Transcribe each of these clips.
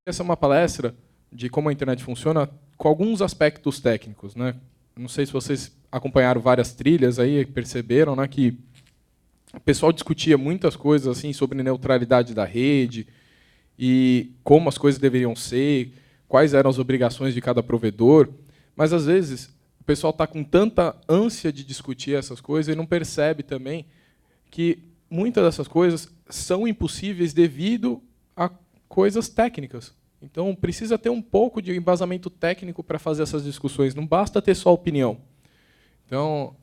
Essa é uma palestra de como a internet funciona com alguns aspectos técnicos, né? Não sei se vocês acompanharam várias trilhas aí, perceberam, né, que o pessoal discutia muitas coisas assim sobre neutralidade da rede e como as coisas deveriam ser, quais eram as obrigações de cada provedor, mas às vezes o pessoal está com tanta ânsia de discutir essas coisas e não percebe também que muitas dessas coisas são impossíveis devido a coisas técnicas. Então, precisa ter um pouco de embasamento técnico para fazer essas discussões, não basta ter só opinião. Então,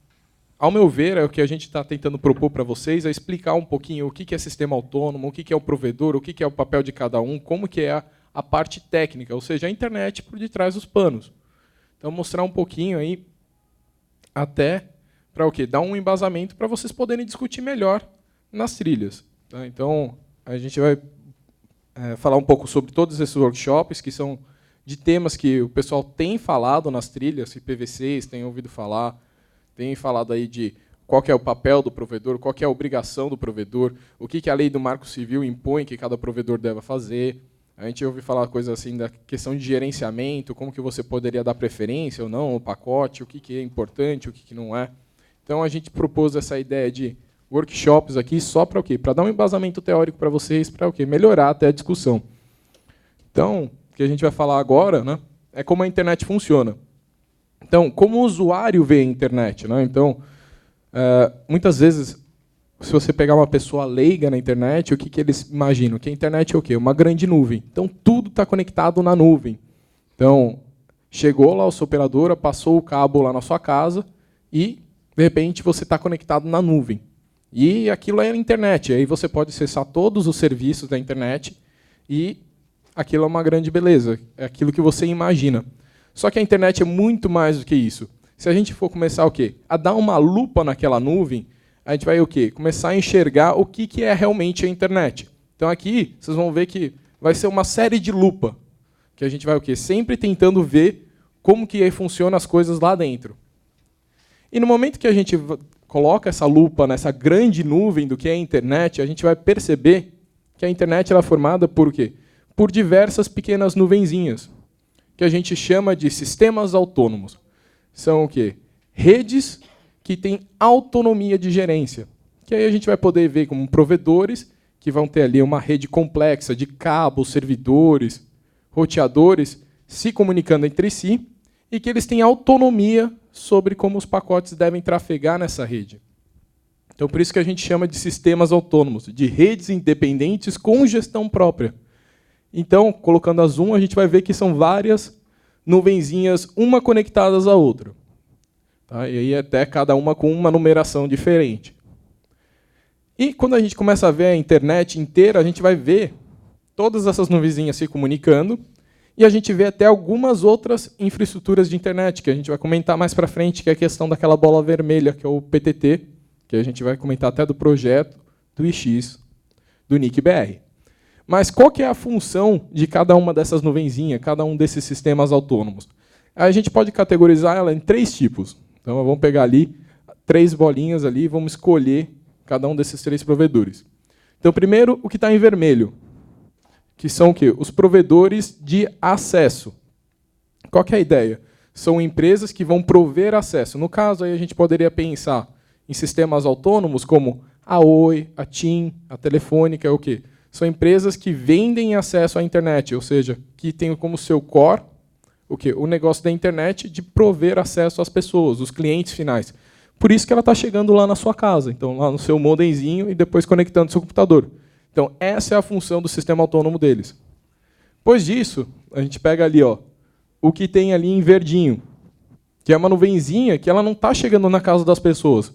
ao meu ver, é o que a gente está tentando propor para vocês, é explicar um pouquinho o que é sistema autônomo, o que é o provedor, o que é o papel de cada um, como que é a parte técnica, ou seja, a internet por detrás dos panos. Então, mostrar um pouquinho aí, até para o quê? Dar um embasamento para vocês poderem discutir melhor nas trilhas. Tá? Então, a gente vai falar um pouco sobre todos esses workshops, que são de temas que o pessoal tem falado nas trilhas, IPv6, tem ouvido falar, tem falado aí de qual que é o papel do provedor, qual que é a obrigação do provedor, o que a lei do Marco Civil impõe que cada provedor deva fazer. A gente ouve falar coisas assim da questão de gerenciamento, como que você poderia dar preferência ou não, o pacote, o que é importante, o que não é. Então, a gente propôs essa ideia de workshops aqui só para o quê? Para dar um embasamento teórico para vocês, para o quê? Melhorar até a discussão. Então, o que a gente vai falar agora, né, é como a internet funciona. Então, como o usuário vê a internet, né? Então, muitas vezes, se você pegar uma pessoa leiga na internet, o que eles imaginam? Que a internet é o quê? Uma grande nuvem. Então, tudo está conectado na nuvem. Então, chegou lá a sua operadora, passou o cabo lá na sua casa e, de repente, você está conectado na nuvem. E aquilo é a internet. Aí você pode acessar todos os serviços da internet e aquilo é uma grande beleza. É aquilo que você imagina. Só que a internet é muito mais do que isso. Se a gente for começar o quê? A dar uma lupa naquela nuvem, a gente vai o quê? Começar a enxergar o que é realmente a internet. Então aqui vocês vão ver que vai ser uma série de lupa, que a gente vai o quê? Sempre tentando ver como que funcionam as coisas lá dentro. E no momento que a gente coloca essa lupa nessa grande nuvem do que é a internet, a gente vai perceber que a internet ela é formada por quê? Por diversas pequenas nuvenzinhas, que a gente chama de sistemas autônomos. São o quê? Redes que têm autonomia de gerência. Que aí a gente vai poder ver como provedores que vão ter ali uma rede complexa de cabos, servidores, roteadores, se comunicando entre si, e que eles têm autonomia sobre como os pacotes devem trafegar nessa rede. Então, por isso que a gente chama de sistemas autônomos, de redes independentes com gestão própria. Então, colocando a zoom, a gente vai ver que são várias nuvenzinhas, uma conectadas à outra. Tá? E aí até cada uma com uma numeração diferente. E quando a gente começa a ver a internet inteira, a gente vai ver todas essas nuvenzinhas se comunicando, e a gente vê até algumas outras infraestruturas de internet, que a gente vai comentar mais para frente, que é a questão daquela bola vermelha, que é o PTT, que a gente vai comentar até do projeto do IX, do NIC-BR. Mas qual que é a função de cada uma dessas nuvenzinhas, cada um desses sistemas autônomos? A gente pode categorizar ela em 3 tipos. Então, vamos pegar ali 3 bolinhas ali e vamos escolher cada um desses 3 provedores. Então, primeiro, o que está em vermelho, que são o quê? Os provedores de acesso. Qual que é a ideia? São empresas que vão prover acesso. No caso, aí a gente poderia pensar em sistemas autônomos como a Oi, a TIM, a Telefônica, é o quê? São empresas que vendem acesso à internet, ou seja, que têm como seu core o quê? O negócio da internet de prover acesso às pessoas, os clientes finais. Por isso que ela está chegando lá na sua casa, então lá no seu modemzinho e depois conectando seu computador. Então, essa é a função do sistema autônomo deles. Depois disso, a gente pega ali o que tem ali em verdinho, que é uma nuvenzinha que ela não está chegando na casa das pessoas,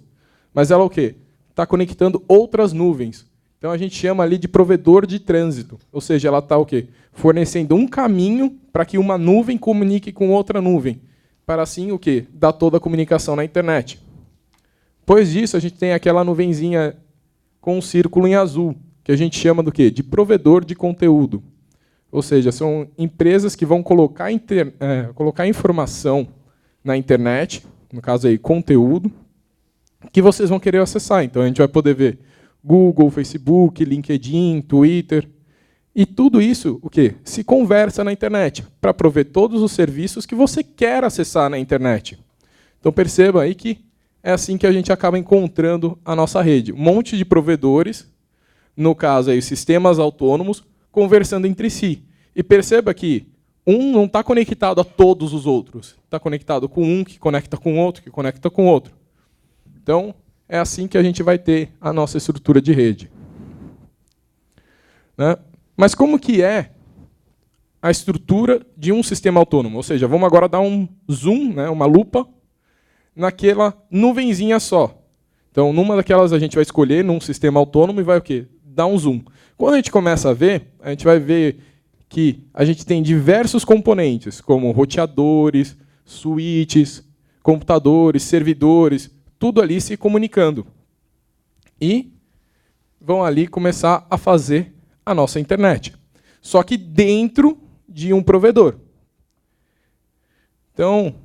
mas ela o quê? Está conectando outras nuvens. Então, a gente chama ali de provedor de trânsito, ou seja, ela está o quê? Fornecendo um caminho para que uma nuvem comunique com outra nuvem, para assim o quê? Dar toda a comunicação na internet. Depois disso, a gente tem aquela nuvenzinha com um círculo em azul, que a gente chama do quê? De provedor de conteúdo. Ou seja, são empresas que vão colocar informação na internet, no caso aí, conteúdo, que vocês vão querer acessar. Então, a gente vai poder ver Google, Facebook, LinkedIn, Twitter. E tudo isso, o quê? Se conversa na internet, para prover todos os serviços que você quer acessar na internet. Então perceba aí que é assim que a gente acaba encontrando a nossa rede. Um monte de provedores, no caso aí, sistemas autônomos, conversando entre si. E perceba que um não está conectado a todos os outros. Está conectado com um, que conecta com outro, que conecta com outro. Então, é assim que a gente vai ter a nossa estrutura de rede. Né? Mas como que é a estrutura de um sistema autônomo? Ou seja, vamos agora dar um zoom, né, uma lupa, naquela nuvenzinha só. Então, numa daquelas a gente vai escolher num sistema autônomo e vai o quê? Dar um zoom. Quando a gente começa a ver, a gente vai ver que a gente tem diversos componentes, como roteadores, switches, computadores, servidores, tudo ali se comunicando. E vão ali começar a fazer a nossa internet. Só que dentro de um provedor. Então,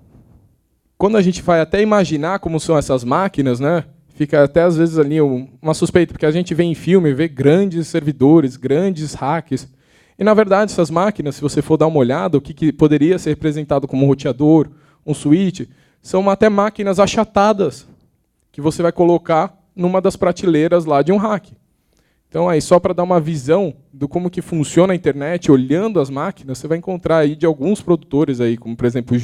quando a gente vai até imaginar como são essas máquinas, né, fica até às vezes ali uma suspeita, porque a gente vê em filme, vê grandes servidores, grandes hacks. E, na verdade, essas máquinas, se você for dar uma olhada, o que poderia ser representado como um roteador, um switch, são até máquinas achatadas, que você vai colocar numa das prateleiras lá de um hack. Então, aí, só para dar uma visão do como que funciona a internet, olhando as máquinas, você vai encontrar aí de alguns produtores, aí, como, por exemplo,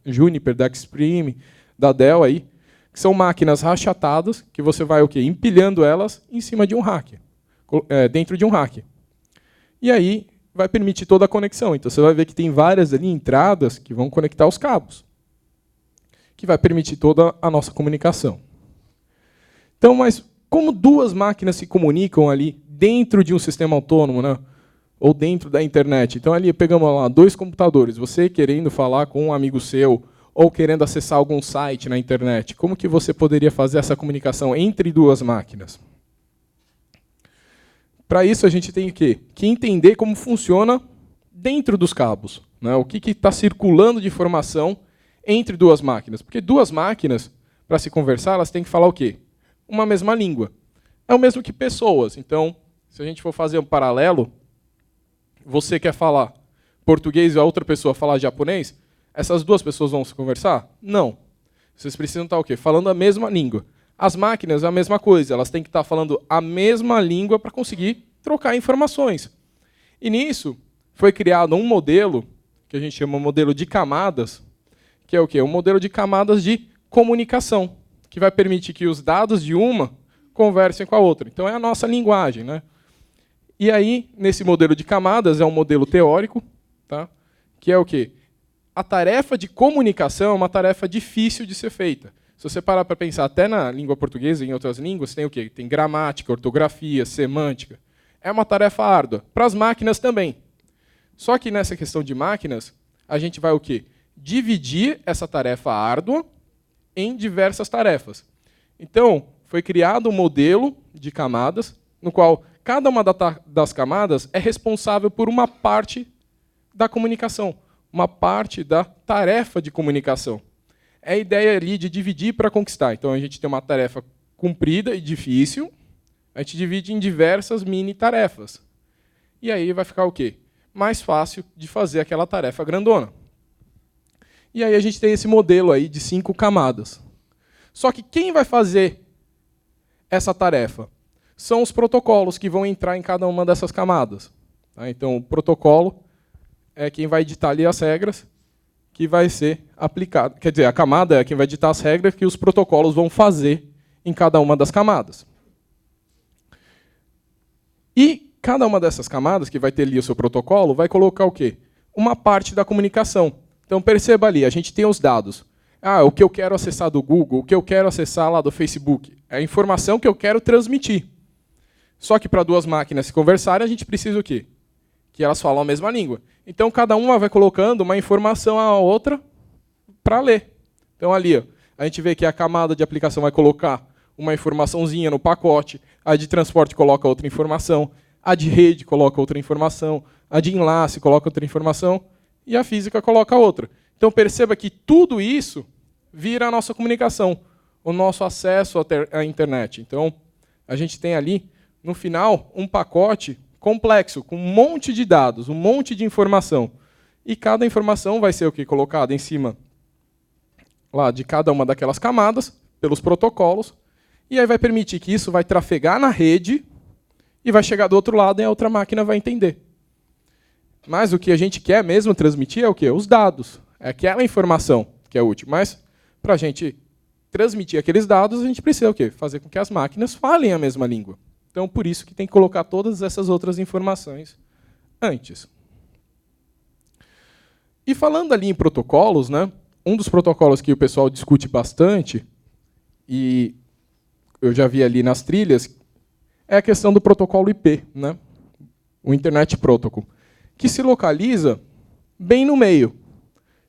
Juniper, da Extreme, da Dell, aí, que são máquinas achatadas, que você vai o quê? Empilhando elas em cima de um hack, dentro de um hack. E aí vai permitir toda a conexão. Então, você vai ver que tem várias ali entradas que vão conectar os cabos, que vai permitir toda a nossa comunicação. Então, mas como duas máquinas se comunicam ali dentro de um sistema autônomo, né? Ou dentro da internet? Então, ali pegamos lá 2 computadores, você querendo falar com um amigo seu, ou querendo acessar algum site na internet. Como que você poderia fazer essa comunicação entre duas máquinas? Para isso, a gente tem que entender como funciona dentro dos cabos. Né? O que está circulando de informação entre duas máquinas. Porque duas máquinas, para se conversar, elas têm que falar o quê? Uma mesma língua. É o mesmo que pessoas. Então, se a gente for fazer um paralelo, você quer falar português e a outra pessoa falar japonês, essas duas pessoas vão se conversar? Não. Vocês precisam estar o quê? Falando a mesma língua. As máquinas é a mesma coisa, elas têm que estar falando a mesma língua para conseguir trocar informações. E nisso foi criado um modelo, que a gente chama de modelo de camadas, que é o quê? Um modelo de camadas de comunicação, que vai permitir que os dados de uma conversem com a outra. Então é a nossa linguagem. Né? E aí, nesse modelo de camadas, é um modelo teórico, tá? Que é o quê? A tarefa de comunicação é uma tarefa difícil de ser feita. Se você parar para pensar até na língua portuguesa e em outras línguas, tem o quê? Tem gramática, ortografia, semântica. É uma tarefa árdua. Para as máquinas também. Só que nessa questão de máquinas, a gente vai o quê? Dividir essa tarefa árdua em diversas tarefas. Então, foi criado um modelo de camadas, no qual cada uma das camadas é responsável por uma parte da comunicação, uma parte da tarefa de comunicação. É a ideia ali de dividir para conquistar. Então, a gente tem uma tarefa comprida e difícil, a gente divide em diversas mini-tarefas. E aí vai ficar o quê? Mais fácil de fazer aquela tarefa grandona. E aí a gente tem esse modelo aí de 5 camadas. Só que quem vai fazer essa tarefa? São os protocolos que vão entrar em cada uma dessas camadas. Tá? Então, o protocolo é quem vai ditar ali as regras que vai ser aplicado. Quer dizer, a camada é quem vai ditar as regras que os protocolos vão fazer em cada uma das camadas. E cada uma dessas camadas, que vai ter ali o seu protocolo, vai colocar o quê? Uma parte da comunicação. Então, perceba ali, a gente tem os dados. O que eu quero acessar do Google, o que eu quero acessar lá do Facebook. É a informação que eu quero transmitir. Só que para duas máquinas se conversarem, a gente precisa o quê? Que elas falam a mesma língua. Então, cada uma vai colocando uma informação à outra para ler. Então, ali, ó, a gente vê que a camada de aplicação vai colocar uma informaçãozinha no pacote, a de transporte coloca outra informação, a de rede coloca outra informação, a de enlace coloca outra informação, e a física coloca outra. Então, perceba que tudo isso vira a nossa comunicação, o nosso acesso à internet. Então, a gente tem ali, no final, um pacote complexo, com um monte de dados, um monte de informação. E cada informação vai ser o quê? Colocada em cima lá de cada uma daquelas camadas, pelos protocolos, e aí vai permitir que isso vai trafegar na rede e vai chegar do outro lado e a outra máquina vai entender. Mas o que a gente quer mesmo transmitir é o quê? Os dados. É aquela informação que é útil. Mas, para a gente transmitir aqueles dados, a gente precisa o quê? Fazer com que as máquinas falem a mesma língua. Então, por isso que tem que colocar todas essas outras informações antes. E falando ali em protocolos, né, um dos protocolos que o pessoal discute bastante, e eu já vi ali nas trilhas, é a questão do protocolo IP, né, o Internet Protocol, que se localiza bem no meio.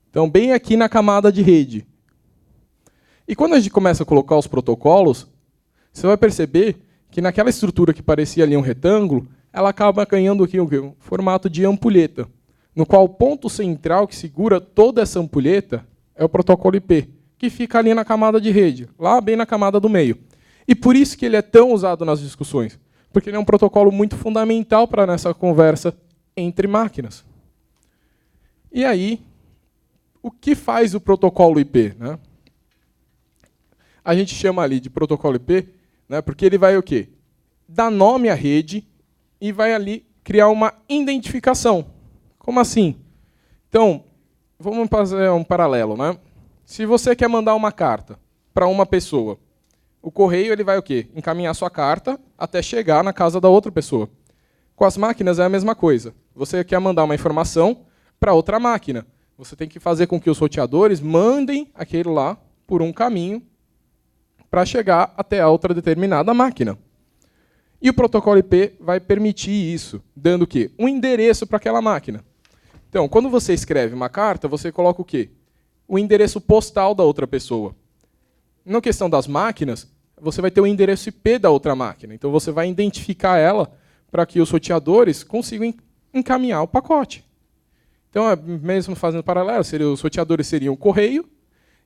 Então, bem aqui na camada de rede. E quando a gente começa a colocar os protocolos, você vai perceber que naquela estrutura que parecia ali um retângulo, ela acaba ganhando aqui um formato de ampulheta, no qual o ponto central que segura toda essa ampulheta é o protocolo IP, que fica ali na camada de rede, lá bem na camada do meio. E por isso que ele é tão usado nas discussões, porque ele é um protocolo muito fundamental para nessa conversa entre máquinas. E aí, o que faz o protocolo IP, né? A gente chama ali de protocolo IP, né, porque ele vai o quê? Dar nome à rede e vai ali criar uma identificação. Como assim? Então, vamos fazer um paralelo, né? Se você quer mandar uma carta para uma pessoa, o correio ele vai o quê? Encaminhar sua carta até chegar na casa da outra pessoa. Com as máquinas é a mesma coisa. Você quer mandar uma informação para outra máquina. Você tem que fazer com que os roteadores mandem aquilo lá por um caminho para chegar até a outra determinada máquina. E o protocolo IP vai permitir isso, dando o quê? Um endereço para aquela máquina. Então, quando você escreve uma carta, você coloca o quê? O endereço postal da outra pessoa. Na questão das máquinas, você vai ter o endereço IP da outra máquina. Então, você vai identificar ela para que os roteadores consigam encaminhar o pacote. Então, mesmo fazendo paralelo, os roteadores seriam o correio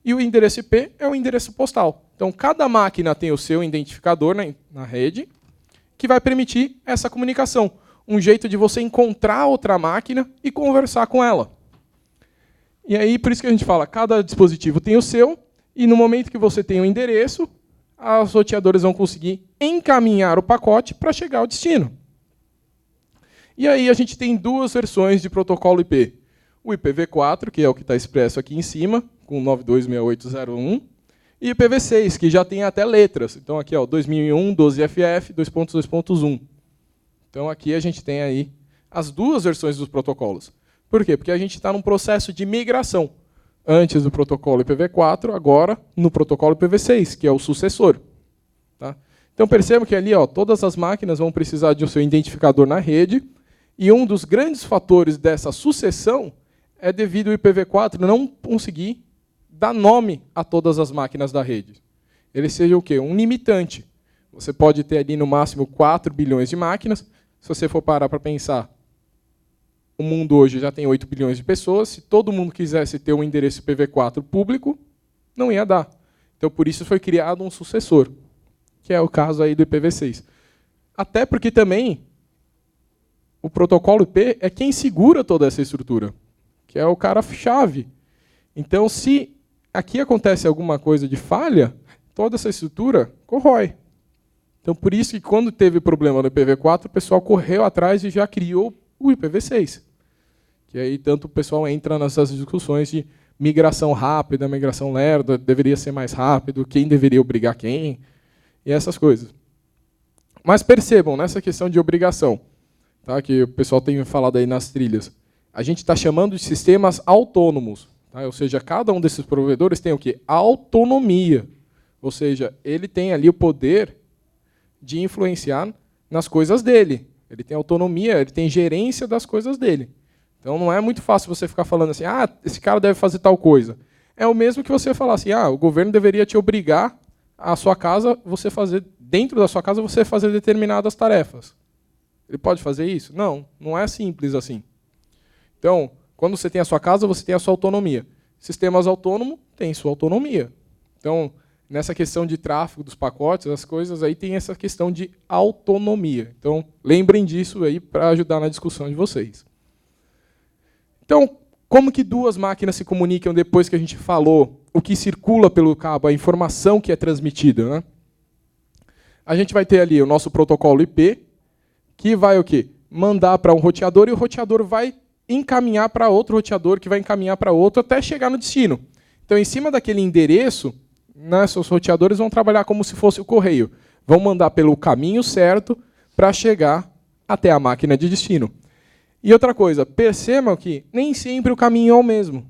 e o endereço IP é o endereço postal. Então, cada máquina tem o seu identificador na rede que vai permitir essa comunicação. Um jeito de você encontrar outra máquina e conversar com ela. E aí, por isso que a gente fala, cada dispositivo tem o seu, e no momento que você tem o endereço, os roteadores vão conseguir encaminhar o pacote para chegar ao destino. E aí a gente tem duas versões de protocolo IP. O IPv4, que é o que está expresso aqui em cima, com 926801, e o IPv6, que já tem até letras. Então, aqui, ó, 2001, 12FF, 2.2.1. Então, aqui a gente tem aí as duas versões dos protocolos. Por quê? Porque a gente está num processo de migração. Antes do protocolo IPv4, agora no protocolo IPv6, que é o sucessor. Tá? Então, percebam que ali, ó, todas as máquinas vão precisar de um seu identificador na rede, e um dos grandes fatores dessa sucessão é devido ao IPv4 não conseguir dar nome a todas as máquinas da rede. Ele seja o quê? Um limitante. Você pode ter ali no máximo 4 bilhões de máquinas. Se você for parar para pensar, o mundo hoje já tem 8 bilhões de pessoas. Se todo mundo quisesse ter um endereço IPv4 público, não ia dar. Então, por isso foi criado um sucessor, que é o caso aí do IPv6. Até porque também o protocolo IP é quem segura toda essa estrutura, que é o cara-chave. Então, se aqui acontece alguma coisa de falha, toda essa estrutura corrói. Então, por isso que quando teve problema no IPv4, o pessoal correu atrás e já criou o IPv6. Que aí tanto o pessoal entra nessas discussões de migração rápida, migração lerda, deveria ser mais rápido, quem deveria obrigar quem, e essas coisas. Mas percebam, nessa questão de obrigação, tá, que o pessoal tem falado aí nas trilhas, a gente está chamando de sistemas autônomos. Tá? Ou seja, cada um desses provedores tem o quê? Autonomia. Ou seja, ele tem ali o poder de influenciar nas coisas dele. Ele tem autonomia, ele tem gerência das coisas dele. Então não é muito fácil você ficar falando assim, ah, esse cara deve fazer tal coisa. É o mesmo que você falar assim, ah, o governo deveria te obrigar a sua casa, você fazer, dentro da sua casa, você fazer determinadas tarefas. Ele pode fazer isso? Não, não é simples assim. Então, quando você tem a sua casa, você tem a sua autonomia. Sistemas autônomos têm sua autonomia. Então, nessa questão de tráfego dos pacotes, as coisas aí tem essa questão de autonomia. Então, lembrem disso aí para ajudar na discussão de vocês. Então, como que duas máquinas se comunicam depois que a gente falou o que circula pelo cabo, a informação que é transmitida, né? A gente vai ter ali o nosso protocolo IP, que vai o quê? Mandar para um roteador, e o roteador vai encaminhar para outro roteador, que vai encaminhar para outro, até chegar no destino. Então, em cima daquele endereço, né, seus roteadores vão trabalhar como se fosse o correio. Vão mandar pelo caminho certo para chegar até a máquina de destino. E outra coisa, percebam que nem sempre o caminho é o mesmo.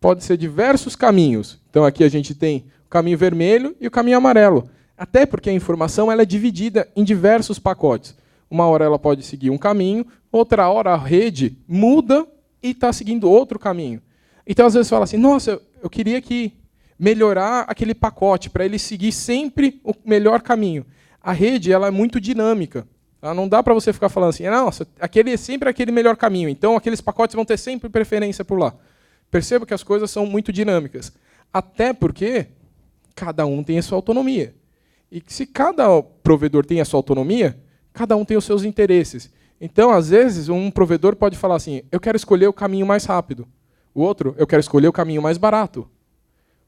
Pode ser diversos caminhos. Então, aqui a gente tem o caminho vermelho e o caminho amarelo. Até porque a informação ela é dividida em diversos pacotes. Uma hora ela pode seguir um caminho, outra hora a rede muda e está seguindo outro caminho. Então, às vezes, fala assim, nossa, eu queria que melhorar aquele pacote para ele seguir sempre o melhor caminho. A rede ela é muito dinâmica. Tá? Não dá para você ficar falando assim, nossa, aquele é sempre aquele melhor caminho, então aqueles pacotes vão ter sempre preferência por lá. Perceba que as coisas são muito dinâmicas. Até porque cada um tem a sua autonomia. E se cada provedor tem a sua autonomia, cada um tem os seus interesses. Então, às vezes, um provedor pode falar assim, eu quero escolher o caminho mais rápido. O outro, eu quero escolher o caminho mais barato.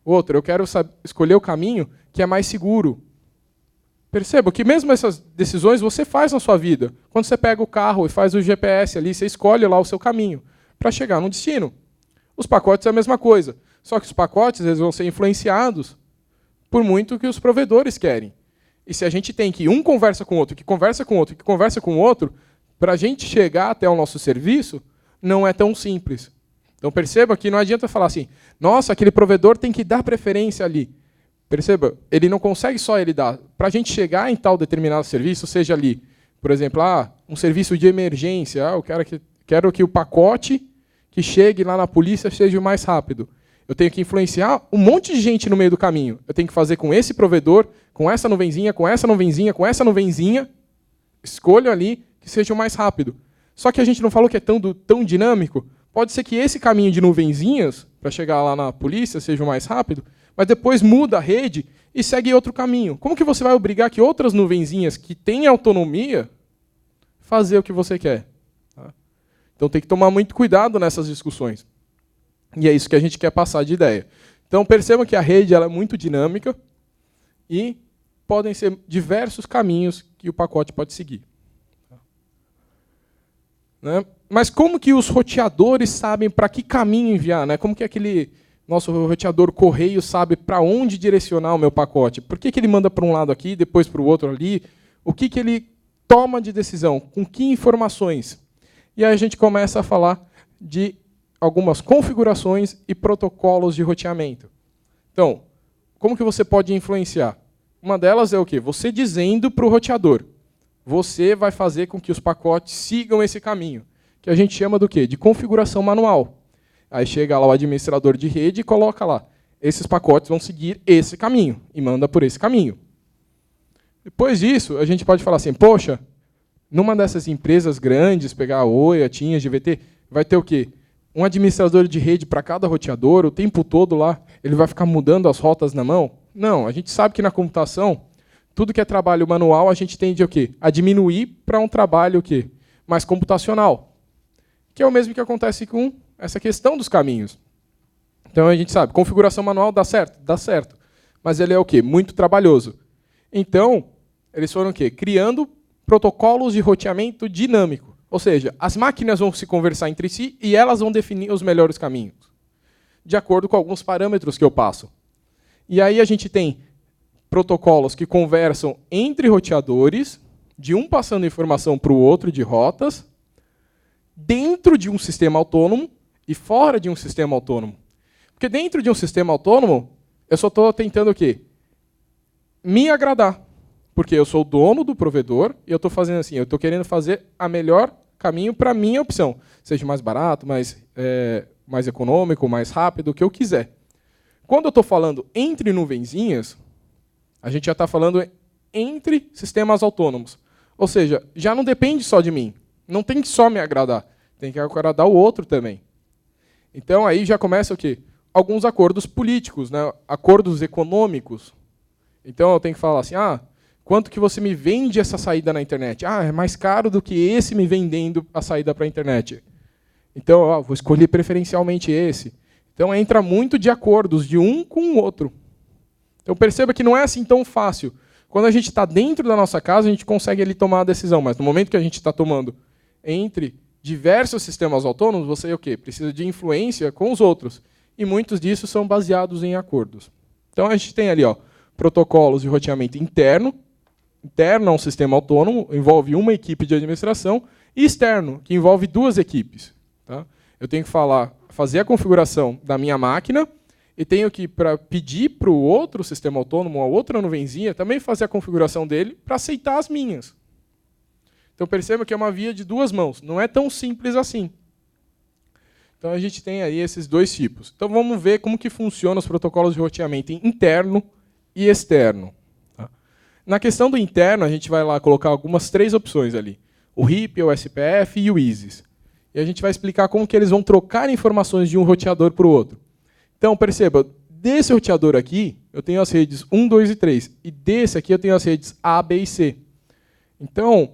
O outro, eu quero escolher o caminho que é mais seguro. Perceba que mesmo essas decisões você faz na sua vida. Quando você pega o carro e faz o GPS ali, você escolhe lá o seu caminho para chegar no destino. Os pacotes é a mesma coisa. Só que os pacotes eles vão ser influenciados por muito que os provedores querem. E se a gente tem que um conversa com o outro, que conversa com o outro, que conversa com o outro, para a gente chegar até o nosso serviço, não é tão simples. Então perceba que não adianta falar assim, nossa, aquele provedor tem que dar preferência ali. Perceba, ele não consegue só ele dar. Para a gente chegar em tal determinado serviço, seja ali, por exemplo, um serviço de emergência, eu quero que o pacote que chegue lá na polícia seja o mais rápido. Eu tenho que influenciar um monte de gente no meio do caminho. Eu tenho que fazer com esse provedor, com essa nuvenzinha, com essa nuvenzinha, com essa nuvenzinha. Escolho ali que seja o mais rápido. Só que a gente não falou que é tão dinâmico. Pode ser que esse caminho de nuvenzinhas, para chegar lá na polícia, seja o mais rápido, mas depois muda a rede e segue outro caminho. Como que você vai obrigar que outras nuvenzinhas que têm autonomia fazer o que você quer? Então tem que tomar muito cuidado nessas discussões. E é isso que a gente quer passar de ideia. Então percebam que a rede ela é muito dinâmica e podem ser diversos caminhos que o pacote pode seguir. Né? Mas como que os roteadores sabem para que caminho enviar? Né? Como que aquele nosso roteador correio sabe para onde direcionar o meu pacote? Por que ele manda para um lado aqui, depois para o outro ali? O que ele toma de decisão? Com que informações? E aí a gente começa a falar de algumas configurações e protocolos de roteamento. Então, como que você pode influenciar? Uma delas é o quê? Você dizendo para o roteador. Você vai fazer com que os pacotes sigam esse caminho, que a gente chama do quê? De configuração manual. Aí chega lá o administrador de rede e coloca lá, esses pacotes vão seguir esse caminho, e manda por esse caminho. Depois disso, a gente pode falar assim, poxa, numa dessas empresas grandes, pegar a Oi, a TIM, a GVT, vai ter o quê? Um administrador de rede para cada roteador, o tempo todo lá, ele vai ficar mudando as rotas na mão? Não, a gente sabe que na computação, tudo que é trabalho manual, a gente tende a, o quê? A diminuir para um trabalho o quê? Mais computacional. Que é o mesmo que acontece com essa questão dos caminhos. Então a gente sabe, configuração manual dá certo? Dá certo. Mas ele é o quê? Muito trabalhoso. Então, eles foram o quê? Criando protocolos de roteamento dinâmico. Ou seja, as máquinas vão se conversar entre si e elas vão definir os melhores caminhos, de acordo com alguns parâmetros que eu passo. E aí a gente tem protocolos que conversam entre roteadores, de um passando informação para o outro de rotas, dentro de um sistema autônomo e fora de um sistema autônomo. Porque dentro de um sistema autônomo, eu só estou tentando o quê? Me agradar. Porque eu sou o dono do provedor e eu estou fazendo assim, eu estou querendo fazer a melhor caminho para a minha opção. Seja mais barato, mais econômico, mais rápido, o que eu quiser. Quando eu estou falando entre nuvenzinhas, a gente já está falando entre sistemas autônomos. Ou seja, já não depende só de mim. Não tem que só me agradar. Tem que agradar o outro também. Então aí já começa o quê? alguns acordos políticos, né? Acordos econômicos. Então eu tenho que falar assim, quanto que você me vende essa saída na internet? É mais caro do que esse me vendendo a saída para a internet. Então, vou escolher preferencialmente esse. Então entra muito de acordos de um com o outro. Então perceba que não é assim tão fácil. Quando a gente está dentro da nossa casa, a gente consegue ali tomar a decisão, mas no momento que a gente está tomando entre diversos sistemas autônomos, você o quê? Precisa de influência com os outros. E muitos disso são baseados em acordos. Então a gente tem ali protocolos de roteamento interno. Interno é um sistema autônomo, envolve uma equipe de administração, e externo, que envolve duas equipes. Tá? Eu tenho que fazer a configuração da minha máquina, e tenho que pedir para o outro sistema autônomo, a outra nuvenzinha, também fazer a configuração dele para aceitar as minhas. Então perceba que é uma via de duas mãos, não é tão simples assim. Então a gente tem aí esses dois tipos. Então vamos ver como que funcionam os protocolos de roteamento interno e externo. Tá? Na questão do interno, a gente vai lá colocar algumas 3 opções ali. O RIP, o SPF e o ISIS. E a gente vai explicar como que eles vão trocar informações de um roteador para o outro. Então, perceba, desse roteador aqui, eu tenho as redes 1, 2 e 3. E desse aqui eu tenho as redes A, B e C. Então,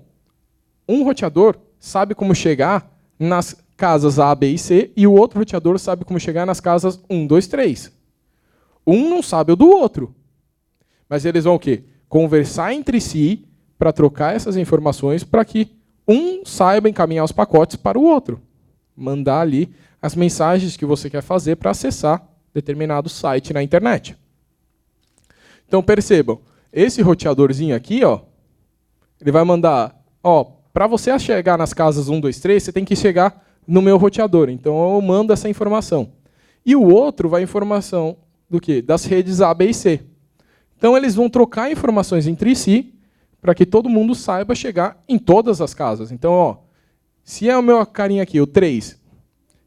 um roteador sabe como chegar nas casas A, B e C, e o outro roteador sabe como chegar nas casas 1, 2, 3. Um não sabe o do outro. Mas eles vão o quê? Conversar entre si para trocar essas informações para que um saiba encaminhar os pacotes para o outro. Mandar ali as mensagens que você quer fazer para acessar determinado site na internet. Então percebam, esse roteadorzinho aqui, ele vai mandar, para você chegar nas casas 1, 2, 3, você tem que chegar no meu roteador. Então eu mando essa informação. E o outro vai informação do quê? Das redes A, B e C. Então eles vão trocar informações entre si para que todo mundo saiba chegar em todas as casas. Então, se é o meu carinha aqui, o 3,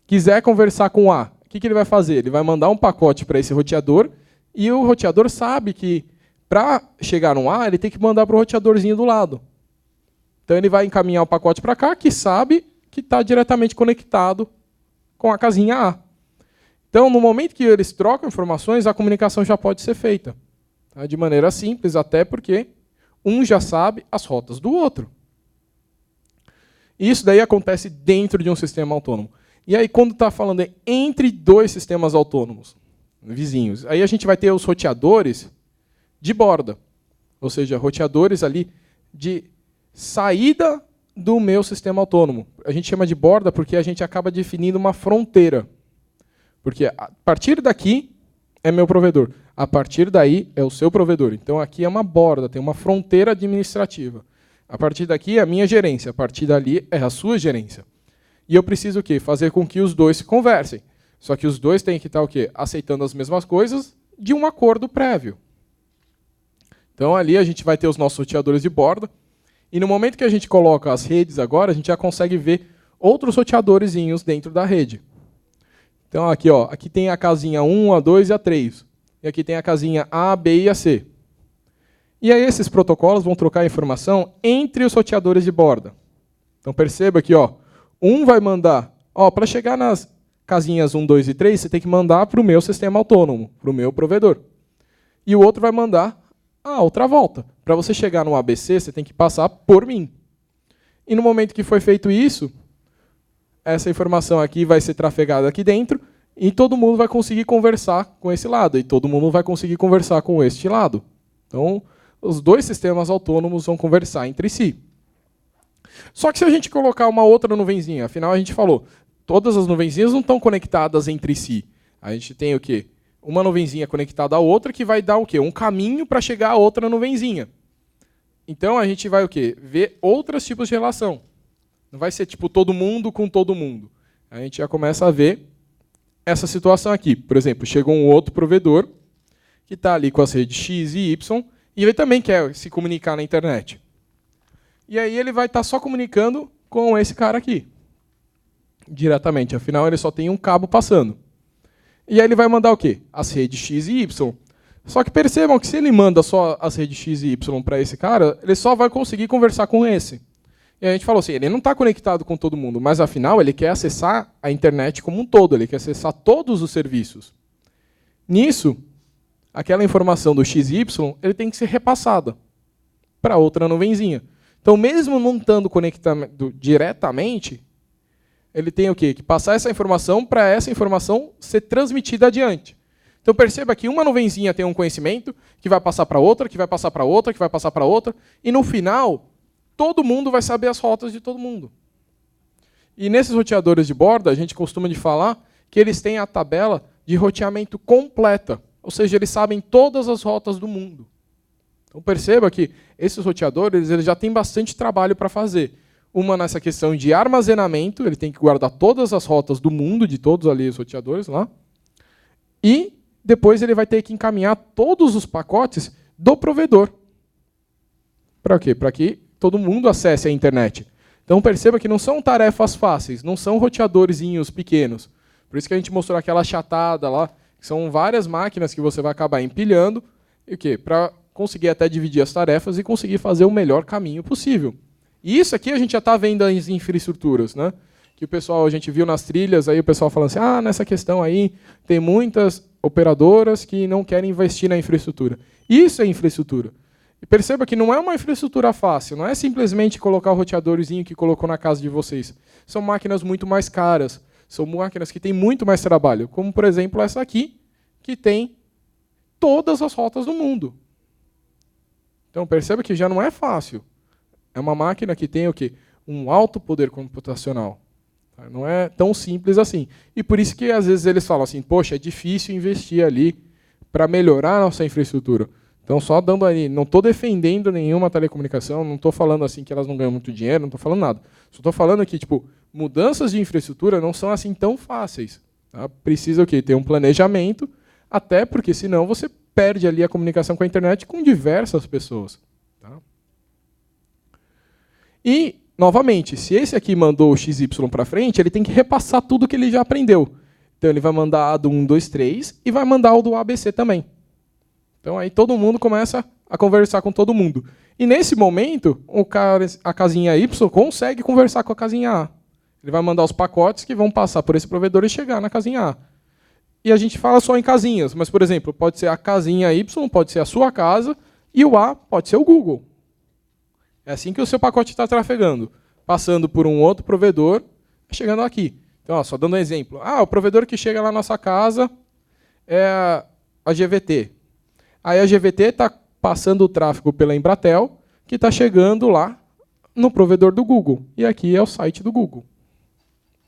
quiser conversar com o A, o que ele vai fazer? Ele vai mandar um pacote para esse roteador, e o roteador sabe que, para chegar no A, ele tem que mandar para o roteadorzinho do lado. Então ele vai encaminhar o pacote para cá, que sabe que está diretamente conectado com a casinha A. Então, no momento que eles trocam informações, a comunicação já pode ser feita. Tá? De maneira simples, até porque um já sabe as rotas do outro. E isso daí acontece dentro de um sistema autônomo. E aí, quando está falando entre 2 sistemas autônomos, vizinhos, aí a gente vai ter os roteadores de borda. Ou seja, roteadores ali de saída do meu sistema autônomo. A gente chama de borda porque a gente acaba definindo uma fronteira. Porque a partir daqui é meu provedor. A partir daí é o seu provedor. Então aqui é uma borda, tem uma fronteira administrativa. A partir daqui é a minha gerência. A partir dali é a sua gerência. E eu preciso o quê? Fazer com que os dois se conversem. Só que os dois têm que estar o quê? Aceitando as mesmas coisas de um acordo prévio. Então ali a gente vai ter os nossos roteadores de borda. E no momento que a gente coloca as redes agora, a gente já consegue ver outros roteadorzinhos dentro da rede. Então aqui, aqui tem a casinha 1, a 2 e a 3. E aqui tem a casinha A, B e a C. E aí esses protocolos vão trocar informação entre os roteadores de borda. Então perceba que um vai mandar, para chegar nas casinhas 1, 2 e 3, você tem que mandar para o meu sistema autônomo, para o meu provedor. E o outro vai mandar a outra volta. Para você chegar no ABC, você tem que passar por mim. E no momento que foi feito isso, essa informação aqui vai ser trafegada aqui dentro, e todo mundo vai conseguir conversar com esse lado, e todo mundo vai conseguir conversar com este lado. Então, os 2 sistemas autônomos vão conversar entre si. Só que se a gente colocar uma outra nuvenzinha, afinal a gente falou, todas as nuvenzinhas não estão conectadas entre si. A gente tem o quê? Uma nuvenzinha conectada à outra que vai dar o quê? Um caminho para chegar a outra nuvenzinha. Então a gente vai o quê? Ver outros tipos de relação. Não vai ser tipo todo mundo com todo mundo. A gente já começa a ver essa situação aqui. Por exemplo, chegou um outro provedor que está ali com as redes X e Y e ele também quer se comunicar na internet. E aí ele vai estar só comunicando com esse cara aqui, diretamente. Afinal, ele só tem um cabo passando. E aí ele vai mandar o quê? As redes X e Y. Só que percebam que se ele manda só as redes X e Y para esse cara, ele só vai conseguir conversar com esse. E a gente falou assim, ele não está conectado com todo mundo, mas afinal ele quer acessar a internet como um todo, ele quer acessar todos os serviços. Nisso, aquela informação do XY ele tem que ser repassada para outra nuvenzinha. Então, mesmo não estando conectado diretamente, ele tem o quê? Que passar essa informação para essa informação ser transmitida adiante. Então, perceba que uma nuvenzinha tem um conhecimento que vai passar para outra, que vai passar para outra, que vai passar para outra, e no final, todo mundo vai saber as rotas de todo mundo. E nesses roteadores de borda, a gente costuma de falar que eles têm a tabela de roteamento completa, ou seja, eles sabem todas as rotas do mundo. Então perceba que esses roteadores eles já têm bastante trabalho para fazer. Uma nessa questão de armazenamento, ele tem que guardar todas as rotas do mundo, de todos ali os roteadores lá, e depois ele vai ter que encaminhar todos os pacotes do provedor. Para quê? Para que todo mundo acesse a internet. Então perceba que não são tarefas fáceis, não são roteadorzinhos pequenos. Por isso que a gente mostrou aquela achatada lá, que são várias máquinas que você vai acabar empilhando, e o quê? Para conseguir até dividir as tarefas e conseguir fazer o melhor caminho possível. E isso aqui a gente já está vendo as infraestruturas, né? Que o pessoal, a gente viu nas trilhas, aí o pessoal falando assim, nessa questão aí tem muitas operadoras que não querem investir na infraestrutura. Isso é infraestrutura. E perceba que não é uma infraestrutura fácil, não é simplesmente colocar o roteadorzinho que colocou na casa de vocês. São máquinas muito mais caras, são máquinas que têm muito mais trabalho, como, por exemplo, essa aqui, que tem todas as rotas do mundo. Então, perceba que já não é fácil. É uma máquina que tem o quê? Um alto poder computacional. Não é tão simples assim. E por isso que, às vezes, eles falam assim, poxa, é difícil investir ali para melhorar a nossa infraestrutura. Então, só dando aí, não estou defendendo nenhuma telecomunicação, não estou falando assim que elas não ganham muito dinheiro, não estou falando nada. Só estou falando que, tipo, mudanças de infraestrutura não são assim tão fáceis. Tá? Precisa o quê? Ter um planejamento, até porque senão você perde ali a comunicação com a internet com diversas pessoas. Tá? E, novamente, se esse aqui mandou o XY para frente, ele tem que repassar tudo que ele já aprendeu. Então, ele vai mandar a do 1, 2, 3 e vai mandar o do ABC também. Então, aí todo mundo começa a conversar com todo mundo. E, nesse momento, a casinha Y consegue conversar com a casinha A. Ele vai mandar os pacotes que vão passar por esse provedor e chegar na casinha A. E a gente fala só em casinhas, mas, por exemplo, pode ser a casinha Y, pode ser a sua casa, e o A pode ser o Google. É assim que o seu pacote está trafegando, passando por um outro provedor, chegando aqui. Então, só dando um exemplo. O provedor que chega lá na nossa casa é a GVT. Aí a GVT está passando o tráfego pela Embratel, que está chegando lá no provedor do Google. E aqui é o site do Google.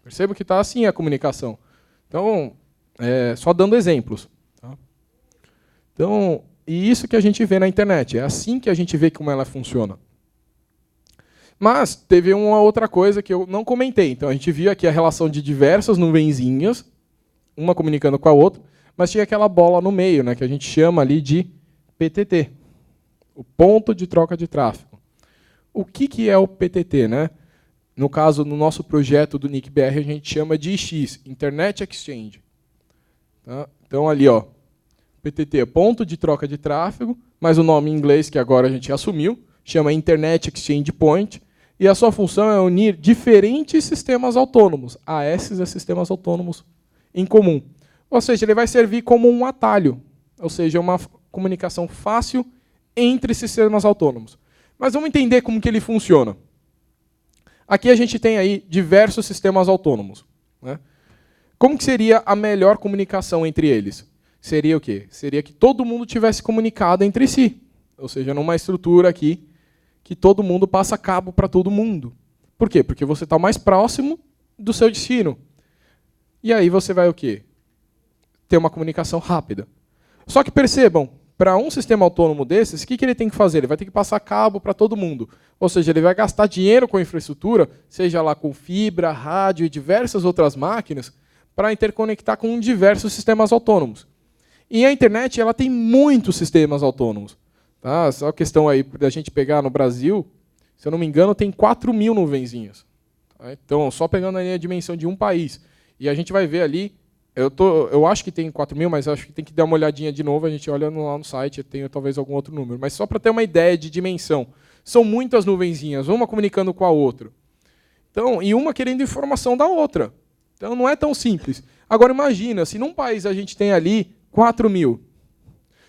Perceba que está assim a comunicação. Então, só dando exemplos. Tá? Então, e isso que a gente vê na internet. É assim que a gente vê como ela funciona. Mas teve uma outra coisa que eu não comentei. Então, a gente viu aqui a relação de diversas nuvenzinhas, uma comunicando com a outra, mas tinha aquela bola no meio, né, que a gente chama ali de PTT, o ponto de troca de tráfego. O que é o PTT? Né? No caso, no nosso projeto do NIC-BR, a gente chama de IX, Internet Exchange. Tá? Então, ali, PTT é ponto de troca de tráfego, mas o nome em inglês, que agora a gente assumiu, chama Internet Exchange Point, e a sua função é unir diferentes sistemas autônomos. AS é sistemas autônomos em comum. Ou seja, ele vai servir como um atalho, ou seja, uma comunicação fácil entre sistemas autônomos. Mas vamos entender como que ele funciona. Aqui a gente tem aí diversos sistemas autônomos. Né? Como que seria a melhor comunicação entre eles? Seria o quê? Seria que todo mundo tivesse comunicado entre si. Ou seja, numa estrutura aqui que todo mundo passa cabo para todo mundo. Por quê? Porque você está mais próximo do seu destino. E aí você vai o quê? Ter uma comunicação rápida. Só que percebam, para um sistema autônomo desses, o que ele tem que fazer? Ele vai ter que passar cabo para todo mundo. Ou seja, ele vai gastar dinheiro com infraestrutura, seja lá com fibra, rádio e diversas outras máquinas, para interconectar com diversos sistemas autônomos. E a internet ela tem muitos sistemas autônomos. Tá? Só a questão aí da gente pegar no Brasil, se eu não me engano, tem 4.000 nuvenzinhas. Tá? Então, só pegando a dimensão de um país. E a gente vai ver ali, eu acho que tem 4.000, mas acho que tem que dar uma olhadinha de novo, a gente olha lá no site, tem talvez algum outro número. Mas só para ter uma ideia de dimensão. São muitas nuvenzinhas, uma comunicando com a outra. Então, e uma querendo informação da outra. Então, não é tão simples. Agora, imagina, se num país a gente tem ali 4.000.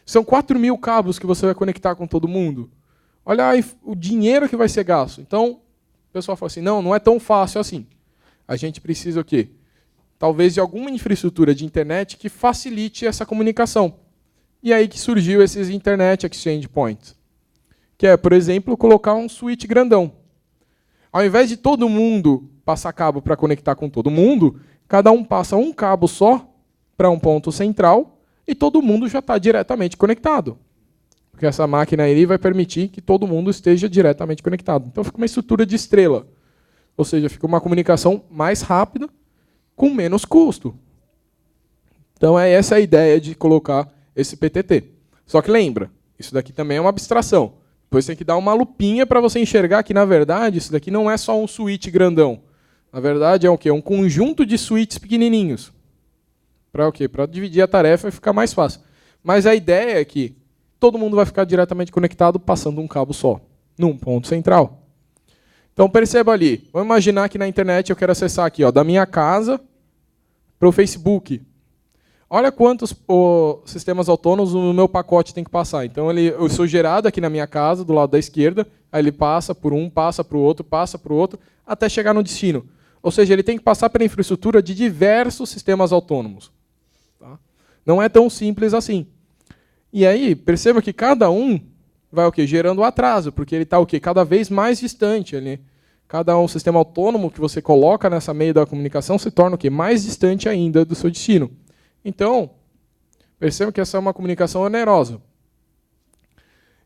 São 4.000 cabos que você vai conectar com todo mundo. Olha aí o dinheiro que vai ser gasto. Então, o pessoal fala assim, não é tão fácil assim. A gente precisa o quê? Talvez de alguma infraestrutura de internet que facilite essa comunicação. E aí que surgiu esses Internet Exchange Points. Que é, por exemplo, colocar um switch grandão. Ao invés de todo mundo passar cabo para conectar com todo mundo, cada um passa um cabo só para um ponto central e todo mundo já está diretamente conectado. Porque essa máquina aí vai permitir que todo mundo esteja diretamente conectado. Então fica uma estrutura de estrela. Ou seja, fica uma comunicação mais rápida, com menos custo. Então é essa a ideia de colocar esse PTT. Só que lembra, isso daqui também é uma abstração. Depois tem que dar uma lupinha para você enxergar que, na verdade, isso daqui não é só um switch grandão. Na verdade, é o quê? Um conjunto de switches pequenininhos. Para o quê? Para dividir a tarefa e ficar mais fácil. Mas a ideia é que todo mundo vai ficar diretamente conectado passando um cabo só, num ponto central. Então perceba ali, vamos imaginar que na internet eu quero acessar aqui, ó, da minha casa para o Facebook. Olha quantos sistemas autônomos o meu pacote tem que passar. Então eu sou gerado aqui na minha casa, do lado da esquerda, aí ele passa por um, passa para o outro, até chegar no destino. Ou seja, ele tem que passar pela infraestrutura de diversos sistemas autônomos. Tá? Não é tão simples assim. E aí, perceba que cada um vai o quê? Gerando atraso, porque ele está o quê? Cada vez mais distante. Cada um sistema autônomo que você coloca nessa meio da comunicação se torna o quê? Mais distante ainda do seu destino. Então, perceba que essa é uma comunicação onerosa.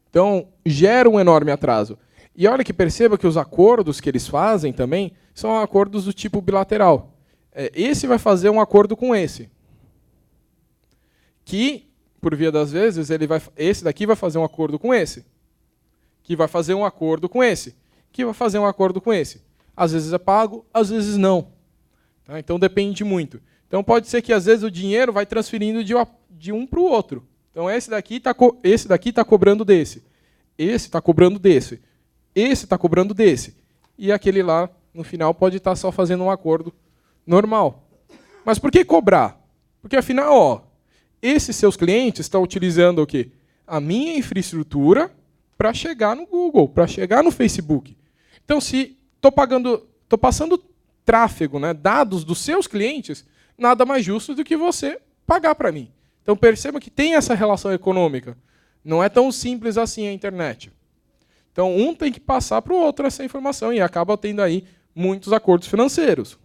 Então, gera um enorme atraso. E olha que perceba que os acordos que eles fazem também são acordos do tipo bilateral. Esse vai fazer um acordo com esse. Que por via das vezes, esse daqui vai fazer um acordo com esse, que vai fazer um acordo com esse, que vai fazer um acordo com esse. Às vezes é pago, às vezes não. Tá? Então depende muito. Então pode ser que às vezes o dinheiro vai transferindo de um para o outro. Então esse daqui está cobrando desse, esse está cobrando desse, esse está cobrando desse. E aquele lá, no final, pode estar só fazendo um acordo normal. Mas por que cobrar? Porque afinal, ó, esses seus clientes estão utilizando o quê? A minha infraestrutura para chegar no Google, para chegar no Facebook. Então, se estou passando tráfego, né, dados dos seus clientes, nada mais justo do que você pagar para mim. Então, perceba que tem essa relação econômica. Não é tão simples assim a internet. Então, um tem que passar para o outro essa informação e acaba tendo aí muitos acordos financeiros.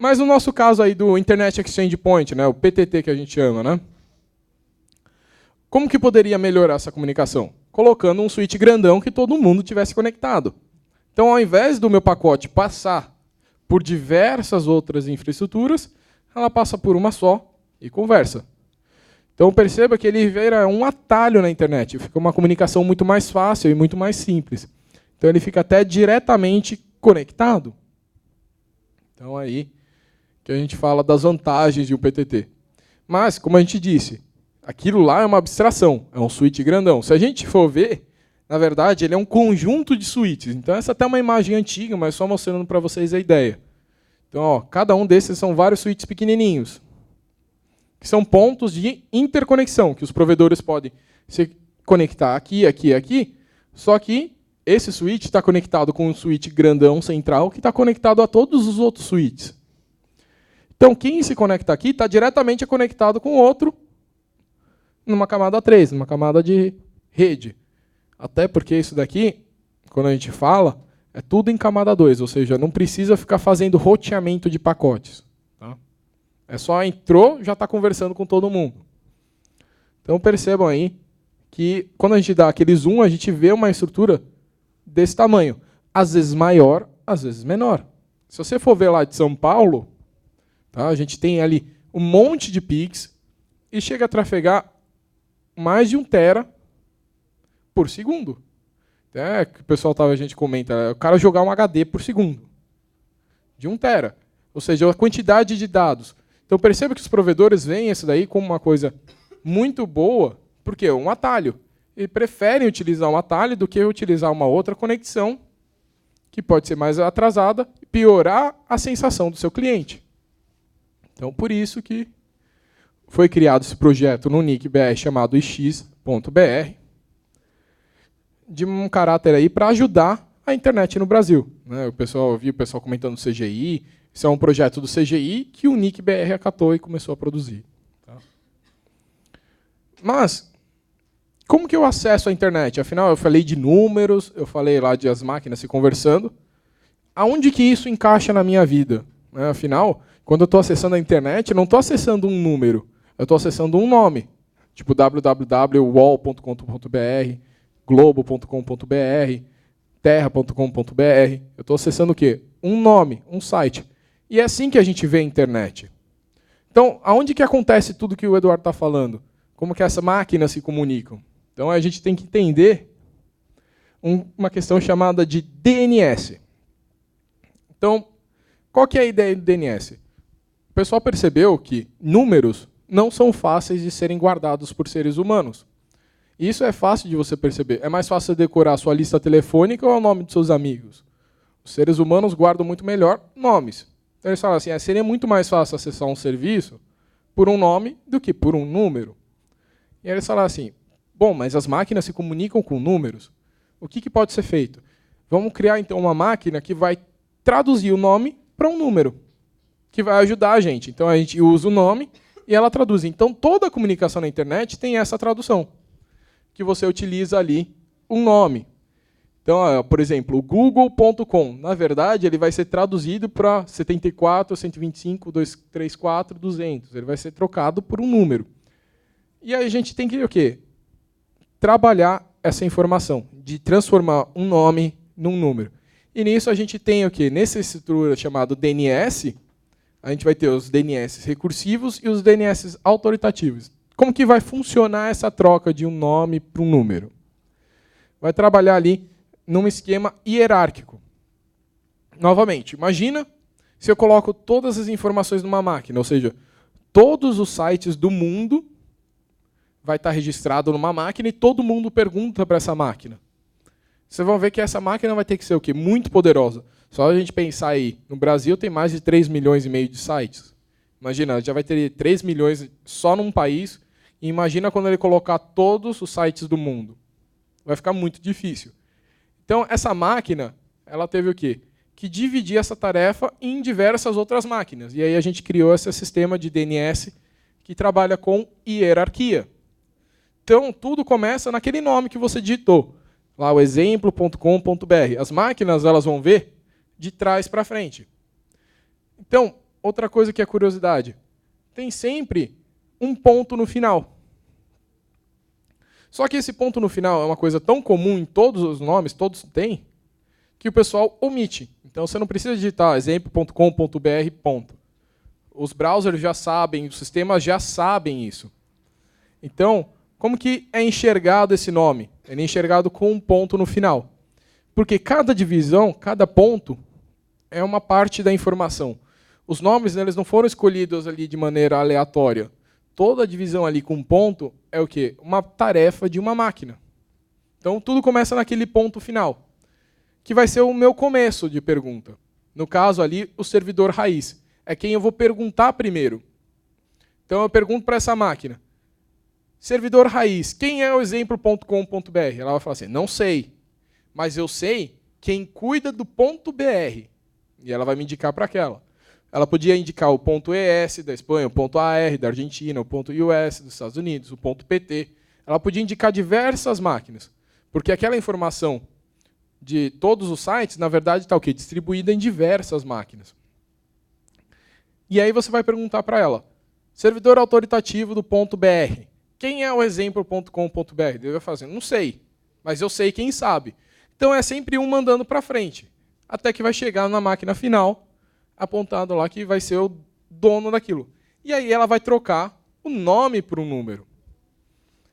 Mas no nosso caso aí do Internet Exchange Point, né, o PTT que a gente chama, né? Como que poderia melhorar essa comunicação? Colocando um switch grandão que todo mundo tivesse conectado. Então, ao invés do meu pacote passar por diversas outras infraestruturas, ela passa por uma só e conversa. Então, perceba que ele vira um atalho na internet. Fica uma comunicação muito mais fácil e muito mais simples. Então, ele fica até diretamente conectado. Então, aí que a gente fala das vantagens de um PTT. Mas, como a gente disse, aquilo lá é uma abstração, é um switch grandão. Se a gente for ver, na verdade, ele é um conjunto de switches. Então, essa até é uma imagem antiga, mas só mostrando para vocês a ideia. Então, ó, cada um desses são vários switches pequenininhos, que são pontos de interconexão, que os provedores podem se conectar aqui, aqui, aqui, só que esse switch está conectado com um switch grandão central que está conectado a todos os outros switches. Então, quem se conecta aqui está diretamente conectado com o outro numa camada 3, numa camada de rede. Até porque isso daqui, quando a gente fala, é tudo em camada 2, ou seja, não precisa ficar fazendo roteamento de pacotes. Tá? É só entrou, já está conversando com todo mundo. Então, percebam aí que quando a gente dá aquele zoom, a gente vê uma estrutura desse tamanho. Às vezes maior, às vezes menor. Se você for ver lá de São Paulo, tá, a gente tem ali um monte de PICs e chega a trafegar mais de 1 tera por segundo. É, que o pessoal a gente comenta, o cara jogar um HD por segundo. De 1 tera. Ou seja, a quantidade de dados. Então perceba que os provedores veem isso daí como uma coisa muito boa, porque é um atalho. E preferem utilizar um atalho do que utilizar uma outra conexão que pode ser mais atrasada e piorar a sensação do seu cliente. Então, por isso que foi criado esse projeto no NIC-BR chamado ix.br, de um caráter aí para ajudar a internet no Brasil. Eu vi o pessoal comentando do CGI, isso é um projeto do CGI que o NIC-BR acatou e começou a produzir. Mas, como que eu acesso a internet? Afinal, eu falei de números, eu falei lá de as máquinas se conversando. Aonde que isso encaixa na minha vida? Afinal, quando eu estou acessando a internet, eu não estou acessando um número, eu estou acessando um nome. Tipo www.wall.com.br, globo.com.br, terra.com.br. Eu estou acessando o quê? Um nome, um site. E é assim que a gente vê a internet. Então, aonde que acontece tudo que o Eduardo está falando? Como que essas máquinas se comunicam? Então, a gente tem que entender uma questão chamada de DNS. Então, qual que é a ideia do DNS? O pessoal percebeu que números não são fáceis de serem guardados por seres humanos. E isso é fácil de você perceber. É mais fácil decorar a sua lista telefônica ou o nome dos seus amigos? Os seres humanos guardam muito melhor nomes. Então, eles falam assim, seria muito mais fácil acessar um serviço por um nome do que por um número. E aí eles falaram assim, bom, mas as máquinas se comunicam com números. O que pode ser feito? Vamos criar, então, uma máquina que vai traduzir o nome para um número, que vai ajudar a gente. Então, a gente usa o nome e ela traduz. Então, toda a comunicação na internet tem essa tradução, que você utiliza ali um nome. Então, por exemplo, o google.com, na verdade, ele vai ser traduzido para 74, 125, 234, 200. Ele vai ser trocado por um número. E aí a gente tem que o quê? Trabalhar essa informação, de transformar um nome num número. E nisso a gente tem o quê? Nessa estrutura chamada DNS, a gente vai ter os DNS recursivos e os DNS autoritativos. Como que vai funcionar essa troca de um nome para um número? Vai trabalhar ali num esquema hierárquico. Novamente, imagina se eu coloco todas as informações numa máquina, ou seja, todos os sites do mundo vai estar registrado numa máquina e todo mundo pergunta para essa máquina. Vocês vão ver que essa máquina vai ter que ser o quê? Muito poderosa. Só a gente pensar aí, no Brasil tem mais de 3 milhões e meio de sites. Imagina, já vai ter 3 milhões só num país, e imagina quando ele colocar todos os sites do mundo. Vai ficar muito difícil. Então, essa máquina, ela teve o quê? Que dividir essa tarefa em diversas outras máquinas. E aí a gente criou esse sistema de DNS que trabalha com hierarquia. Então, tudo começa naquele nome que você digitou. Lá, o exemplo.com.br. As máquinas elas vão ver de trás para frente. Então, outra coisa que é curiosidade. Tem sempre um ponto no final. Só que esse ponto no final é uma coisa tão comum em todos os nomes, todos têm, que o pessoal omite. Então, você não precisa digitar exemplo.com.br, ponto. Os browsers já sabem, os sistemas já sabem isso. Então, como que é enxergado esse nome? Ele é enxergado com um ponto no final. Porque cada divisão, cada ponto, é uma parte da informação. Os nomes eles não foram escolhidos ali de maneira aleatória. Toda divisão ali com ponto é o quê? Uma tarefa de uma máquina. Então, tudo começa naquele ponto final, que vai ser o meu começo de pergunta. No caso ali, o servidor raiz. É quem eu vou perguntar primeiro. Então, eu pergunto para essa máquina. Servidor raiz, quem é o exemplo.com.br? Ela vai falar assim, não sei, mas eu sei quem cuida do ponto .br. E ela vai me indicar para aquela. Ela podia indicar o ponto .es da Espanha, o ponto .ar da Argentina, o ponto .us dos Estados Unidos, o ponto .pt. Ela podia indicar diversas máquinas, porque aquela informação de todos os sites, na verdade, está o quê? Distribuída em diversas máquinas. E aí você vai perguntar para ela, servidor autoritativo do ponto .br. Quem é o exemplo.com.br? Ele vai falar assim, não sei, mas eu sei quem sabe. Então é sempre um mandando para frente, até que vai chegar na máquina final, apontado lá que vai ser o dono daquilo. E aí ela vai trocar o nome por um número.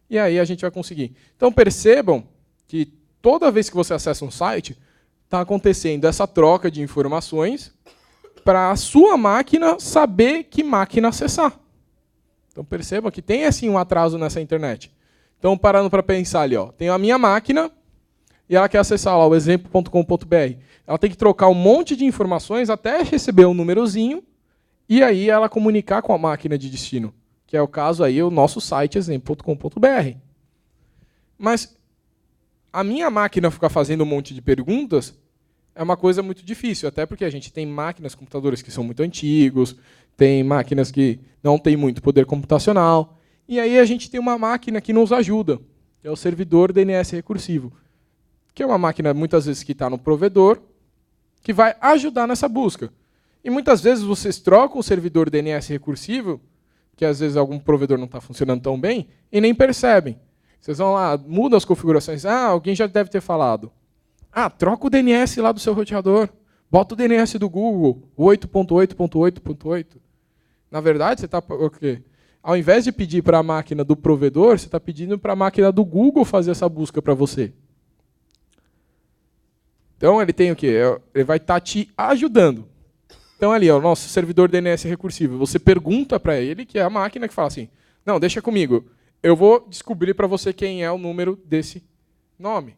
E aí a gente vai conseguir. Então percebam que toda vez que você acessa um site, está acontecendo essa troca de informações para a sua máquina saber que máquina acessar. Então percebam que tem assim um atraso nessa internet. Então parando para pensar ali, ó, tem a minha máquina e ela quer acessar lá o exemplo.com.br. Ela tem que trocar um monte de informações até receber um númerozinho e aí ela comunicar com a máquina de destino. que é o caso aí, o nosso site exemplo.com.br. Mas a minha máquina ficar fazendo um monte de perguntas é uma coisa muito difícil, até porque a gente tem máquinas, computadores que são muito antigos, tem máquinas que não têm muito poder computacional, e aí a gente tem uma máquina que nos ajuda, que é o servidor DNS recursivo, que é uma máquina, muitas vezes, que está no provedor, que vai ajudar nessa busca. E muitas vezes vocês trocam o servidor DNS recursivo, que às vezes algum provedor não está funcionando tão bem, e nem percebem. Vocês vão lá, mudam as configurações. Alguém já deve ter falado. Troca o DNS lá do seu roteador. Bota o DNS do Google, 8.8.8.8. Na verdade, você está o quê? Ao invés de pedir para a máquina do provedor, você está pedindo para a máquina do Google fazer essa busca para você. Então, ele tem o quê? Ele vai estar te ajudando. Então, ali, o nosso servidor DNS recursivo. Você pergunta para ele, que é a máquina que fala assim, não, deixa comigo. Eu vou descobrir para você quem é o número desse nome.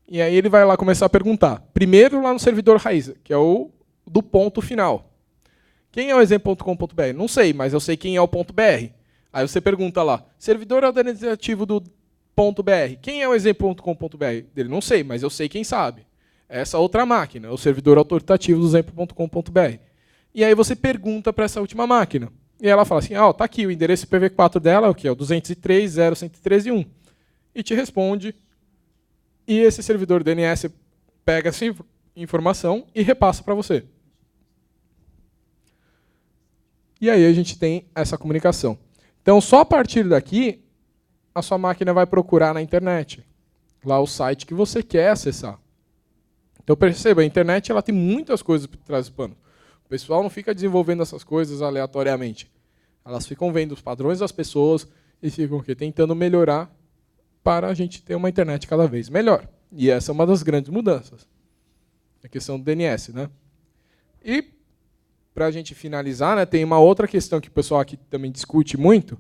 E aí ele vai lá começar a perguntar. Primeiro lá no servidor raiz, que é o do ponto final. Quem é o exemplo.com.br? Não sei, mas eu sei quem é o ponto .br. Aí você pergunta lá, servidor alternativo do ponto .br. Quem é o exemplo.com.br? Ele não sei, mas eu sei quem sabe. Essa outra máquina, o servidor autoritativo do exemplo.com.br. E aí você pergunta para essa última máquina. E ela fala assim, tá aqui o endereço IPv4 dela, que é o 203.0.113.1. E te responde. E esse servidor DNS pega essa informação e repassa para você. E aí a gente tem essa comunicação. Então, só a partir daqui, a sua máquina vai procurar na internet, lá o site que você quer acessar. Então, perceba, a internet ela tem muitas coisas por trás do pano. O pessoal não fica desenvolvendo essas coisas aleatoriamente. Elas ficam vendo os padrões das pessoas e ficam tentando melhorar para a gente ter uma internet cada vez melhor. E essa é uma das grandes mudanças. A questão do DNS. Né? E, para a gente finalizar, tem uma outra questão que o pessoal aqui também discute muito,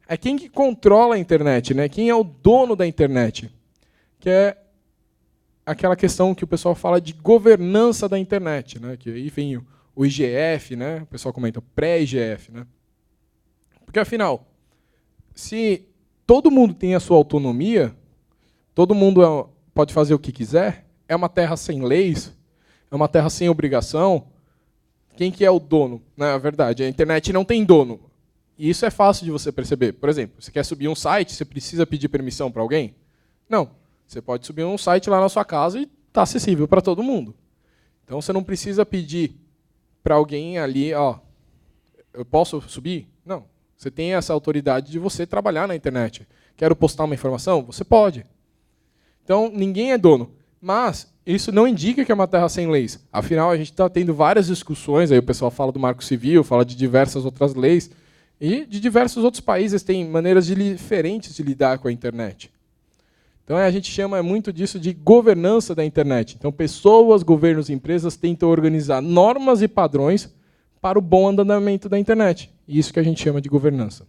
é quem que controla a internet, né? Quem é o dono da internet. Que é aquela questão que o pessoal fala de governança da internet. Né? Que aí vem o IGF, né? O pessoal comenta pré-IGF. Né? Porque, afinal, se todo mundo tem a sua autonomia, todo mundo pode fazer o que quiser, é uma terra sem leis, é uma terra sem obrigação, quem que é o dono? Na verdade, a internet não tem dono. E isso é fácil de você perceber. Por exemplo, você quer subir um site, você precisa pedir permissão para alguém? Não. Você pode subir um site lá na sua casa e está acessível para todo mundo. Então, você não precisa pedir para alguém ali, eu posso subir? Não. Você tem essa autoridade de você trabalhar na internet. Quero postar uma informação? Você pode. Então, ninguém é dono. Mas isso não indica que é uma terra sem leis. Afinal, a gente está tendo várias discussões, aí o pessoal fala do Marco Civil, fala de diversas outras leis, e de diversos outros países têm maneiras diferentes de lidar com a internet. Então, a gente chama muito disso de governança da internet. Então, pessoas, governos e empresas tentam organizar normas e padrões para o bom andamento da internet. Isso que a gente chama de governança.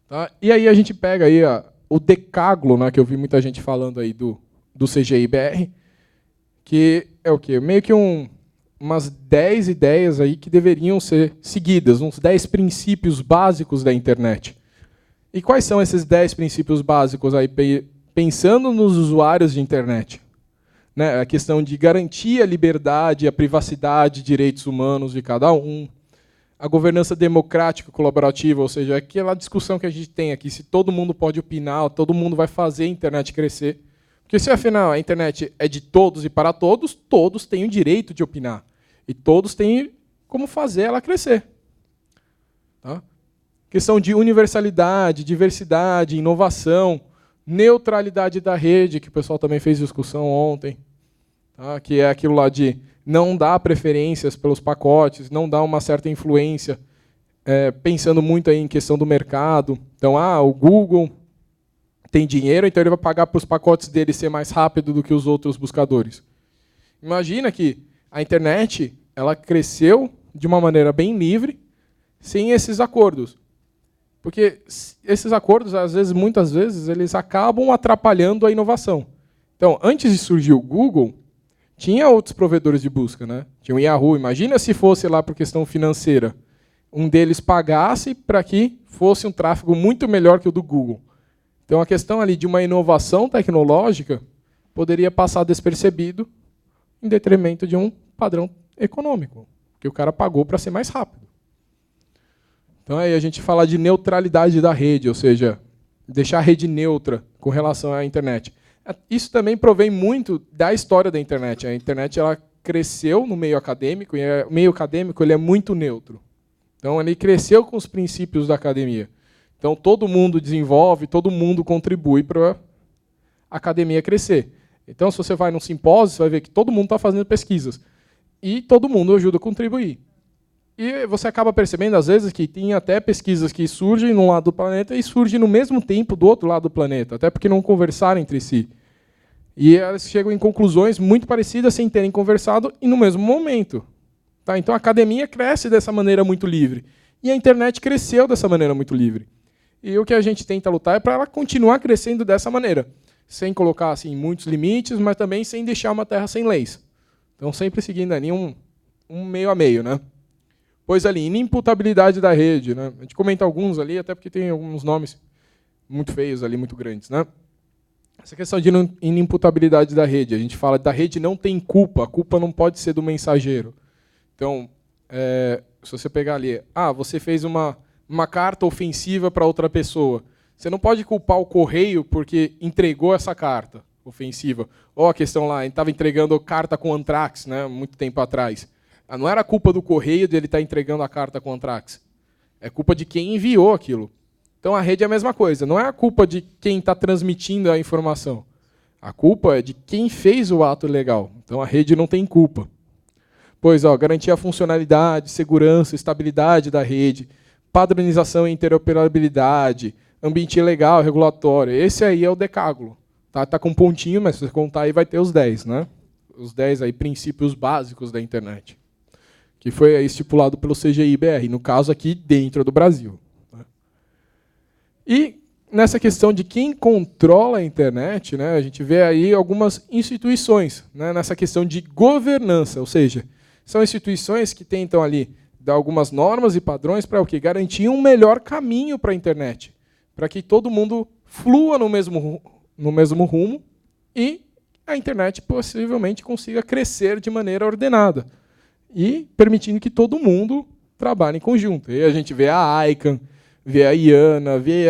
Tá? E aí a gente pega aí o decáglo, né, que eu vi muita gente falando aí do CGI-BR, que é o quê? Meio que umas 10 ideias aí que deveriam ser seguidas, uns 10 princípios básicos da internet. E quais são esses 10 princípios básicos aí, pensando nos usuários de internet? Né, a questão de garantir a liberdade, a privacidade, direitos humanos de cada um, a governança democrática colaborativa, ou seja, aquela discussão que a gente tem aqui, se todo mundo pode opinar, todo mundo vai fazer a internet crescer. Porque se, afinal, a internet é de todos e para todos, todos têm o direito de opinar. E todos têm como fazer ela crescer. Tá? Questão de universalidade, diversidade, inovação, neutralidade da rede, que o pessoal também fez discussão ontem, tá? Que é aquilo lá de não dar preferências pelos pacotes, não dar uma certa influência, pensando muito aí em questão do mercado. Então, o Google tem dinheiro, então ele vai pagar para os pacotes dele ser mais rápido do que os outros buscadores. Imagina que a internet ela cresceu de uma maneira bem livre, sem esses acordos. Porque esses acordos, muitas vezes, eles acabam atrapalhando a inovação. Então, antes de surgir o Google, tinha outros provedores de busca, né? Tinha o Yahoo. Imagina se fosse lá por questão financeira. um deles pagasse para que fosse um tráfego muito melhor que o do Google. Então, a questão ali de uma inovação tecnológica poderia passar despercebido em detrimento de um padrão econômico, que o cara pagou para ser mais rápido. Então, aí a gente fala de neutralidade da rede, ou seja, deixar a rede neutra com relação à internet. Isso também provém muito da história da internet. A internet ela cresceu no meio acadêmico, e o meio acadêmico ele é muito neutro. Então, ele cresceu com os princípios da academia. Então, todo mundo desenvolve, todo mundo contribui para a academia crescer. Então, se você vai num simpósio, você vai ver que todo mundo está fazendo pesquisas. E todo mundo ajuda a contribuir. E você acaba percebendo, às vezes, que tem até pesquisas que surgem num lado do planeta e surgem no mesmo tempo do outro lado do planeta, até porque não conversaram entre si. E elas chegam em conclusões muito parecidas sem terem conversado e no mesmo momento. Tá? Então, a academia cresce dessa maneira muito livre. E a internet cresceu dessa maneira muito livre. E o que a gente tenta lutar é para ela continuar crescendo dessa maneira, sem colocar assim, muitos limites, mas também sem deixar uma terra sem leis. Então, sempre seguindo ali um meio a meio. Né? Pois ali, inimputabilidade da rede. Né? A gente comenta alguns ali, até porque tem alguns nomes muito feios ali, muito grandes. Né? Essa questão de inimputabilidade da rede. A gente fala da rede não tem culpa, a culpa não pode ser do mensageiro. Então, se você pegar ali, você fez uma carta ofensiva para outra pessoa. Você não pode culpar o correio porque entregou essa carta ofensiva. Ou a questão lá, ele estava entregando carta com antrax, né, muito tempo atrás. Não era culpa do correio de ele estar entregando a carta com antrax. É culpa de quem enviou aquilo. Então a rede é a mesma coisa. Não é a culpa de quem está transmitindo a informação. A culpa é de quem fez o ato ilegal. Então a rede não tem culpa. Pois, garantir a funcionalidade, segurança, estabilidade da rede, padronização e interoperabilidade, ambiente legal, regulatório. Esse aí é o decálogo. Tá com um pontinho, mas se você contar aí vai ter os 10, né? Os 10 aí, princípios básicos da internet, que foi aí estipulado pelo CGI-BR, no caso aqui dentro do Brasil. E nessa questão de quem controla a internet, né, a gente vê aí algumas instituições, né, nessa questão de governança, ou seja, são instituições que tentam ali dar algumas normas e padrões para o quê? Garantir um melhor caminho para a internet, para que todo mundo flua no mesmo rumo e a internet possivelmente consiga crescer de maneira ordenada e permitindo que todo mundo trabalhe em conjunto. E a gente vê a ICANN, vê a IANA, vê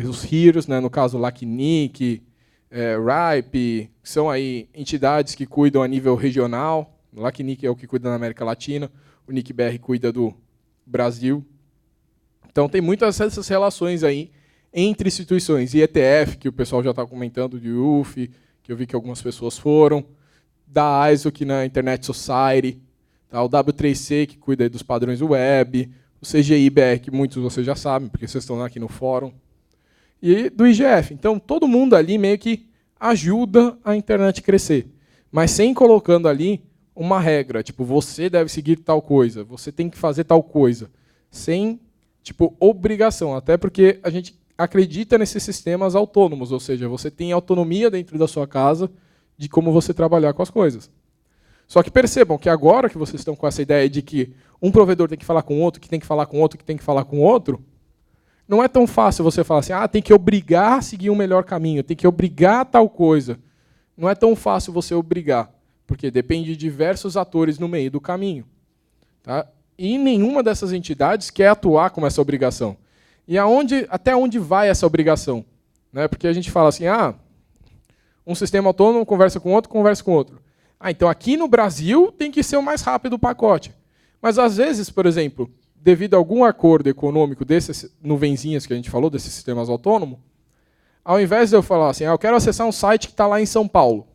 os HEROES, né, no caso LACNIC, RIPE, que são aí entidades que cuidam a nível regional. O LACNIC é o que cuida da América Latina, o NIC-BR cuida do Brasil. Então, tem muitas dessas relações aí entre instituições. E ETF, que o pessoal já está comentando, de UF, que eu vi que algumas pessoas foram, da ISO, que na Internet Society, tá? O W3C, que cuida aí dos padrões web, o CGI-BR, que muitos de vocês já sabem, porque vocês estão aqui no fórum, e do IGF. Então, todo mundo ali meio que ajuda a internet crescer, mas sem colocando ali uma regra, tipo, você deve seguir tal coisa, você tem que fazer tal coisa, sem tipo, obrigação, até porque a gente acredita nesses sistemas autônomos, ou seja, você tem autonomia dentro da sua casa de como você trabalhar com as coisas. Só que percebam que agora que vocês estão com essa ideia de que um provedor tem que falar com outro, que tem que falar com outro, que tem que falar com outro, não é tão fácil você falar assim, tem que obrigar a seguir um melhor caminho, tem que obrigar a tal coisa. Não é tão fácil você obrigar, porque depende de diversos atores no meio do caminho. Tá? E nenhuma dessas entidades quer atuar com essa obrigação. E até onde vai essa obrigação? Né? Porque a gente fala assim, um sistema autônomo conversa com outro. Então aqui no Brasil tem que ser o mais rápido o pacote. Mas às vezes, por exemplo, devido a algum acordo econômico desses nuvenzinhas que a gente falou, desses sistemas autônomos, ao invés de eu falar assim, eu quero acessar um site que está lá em São Paulo,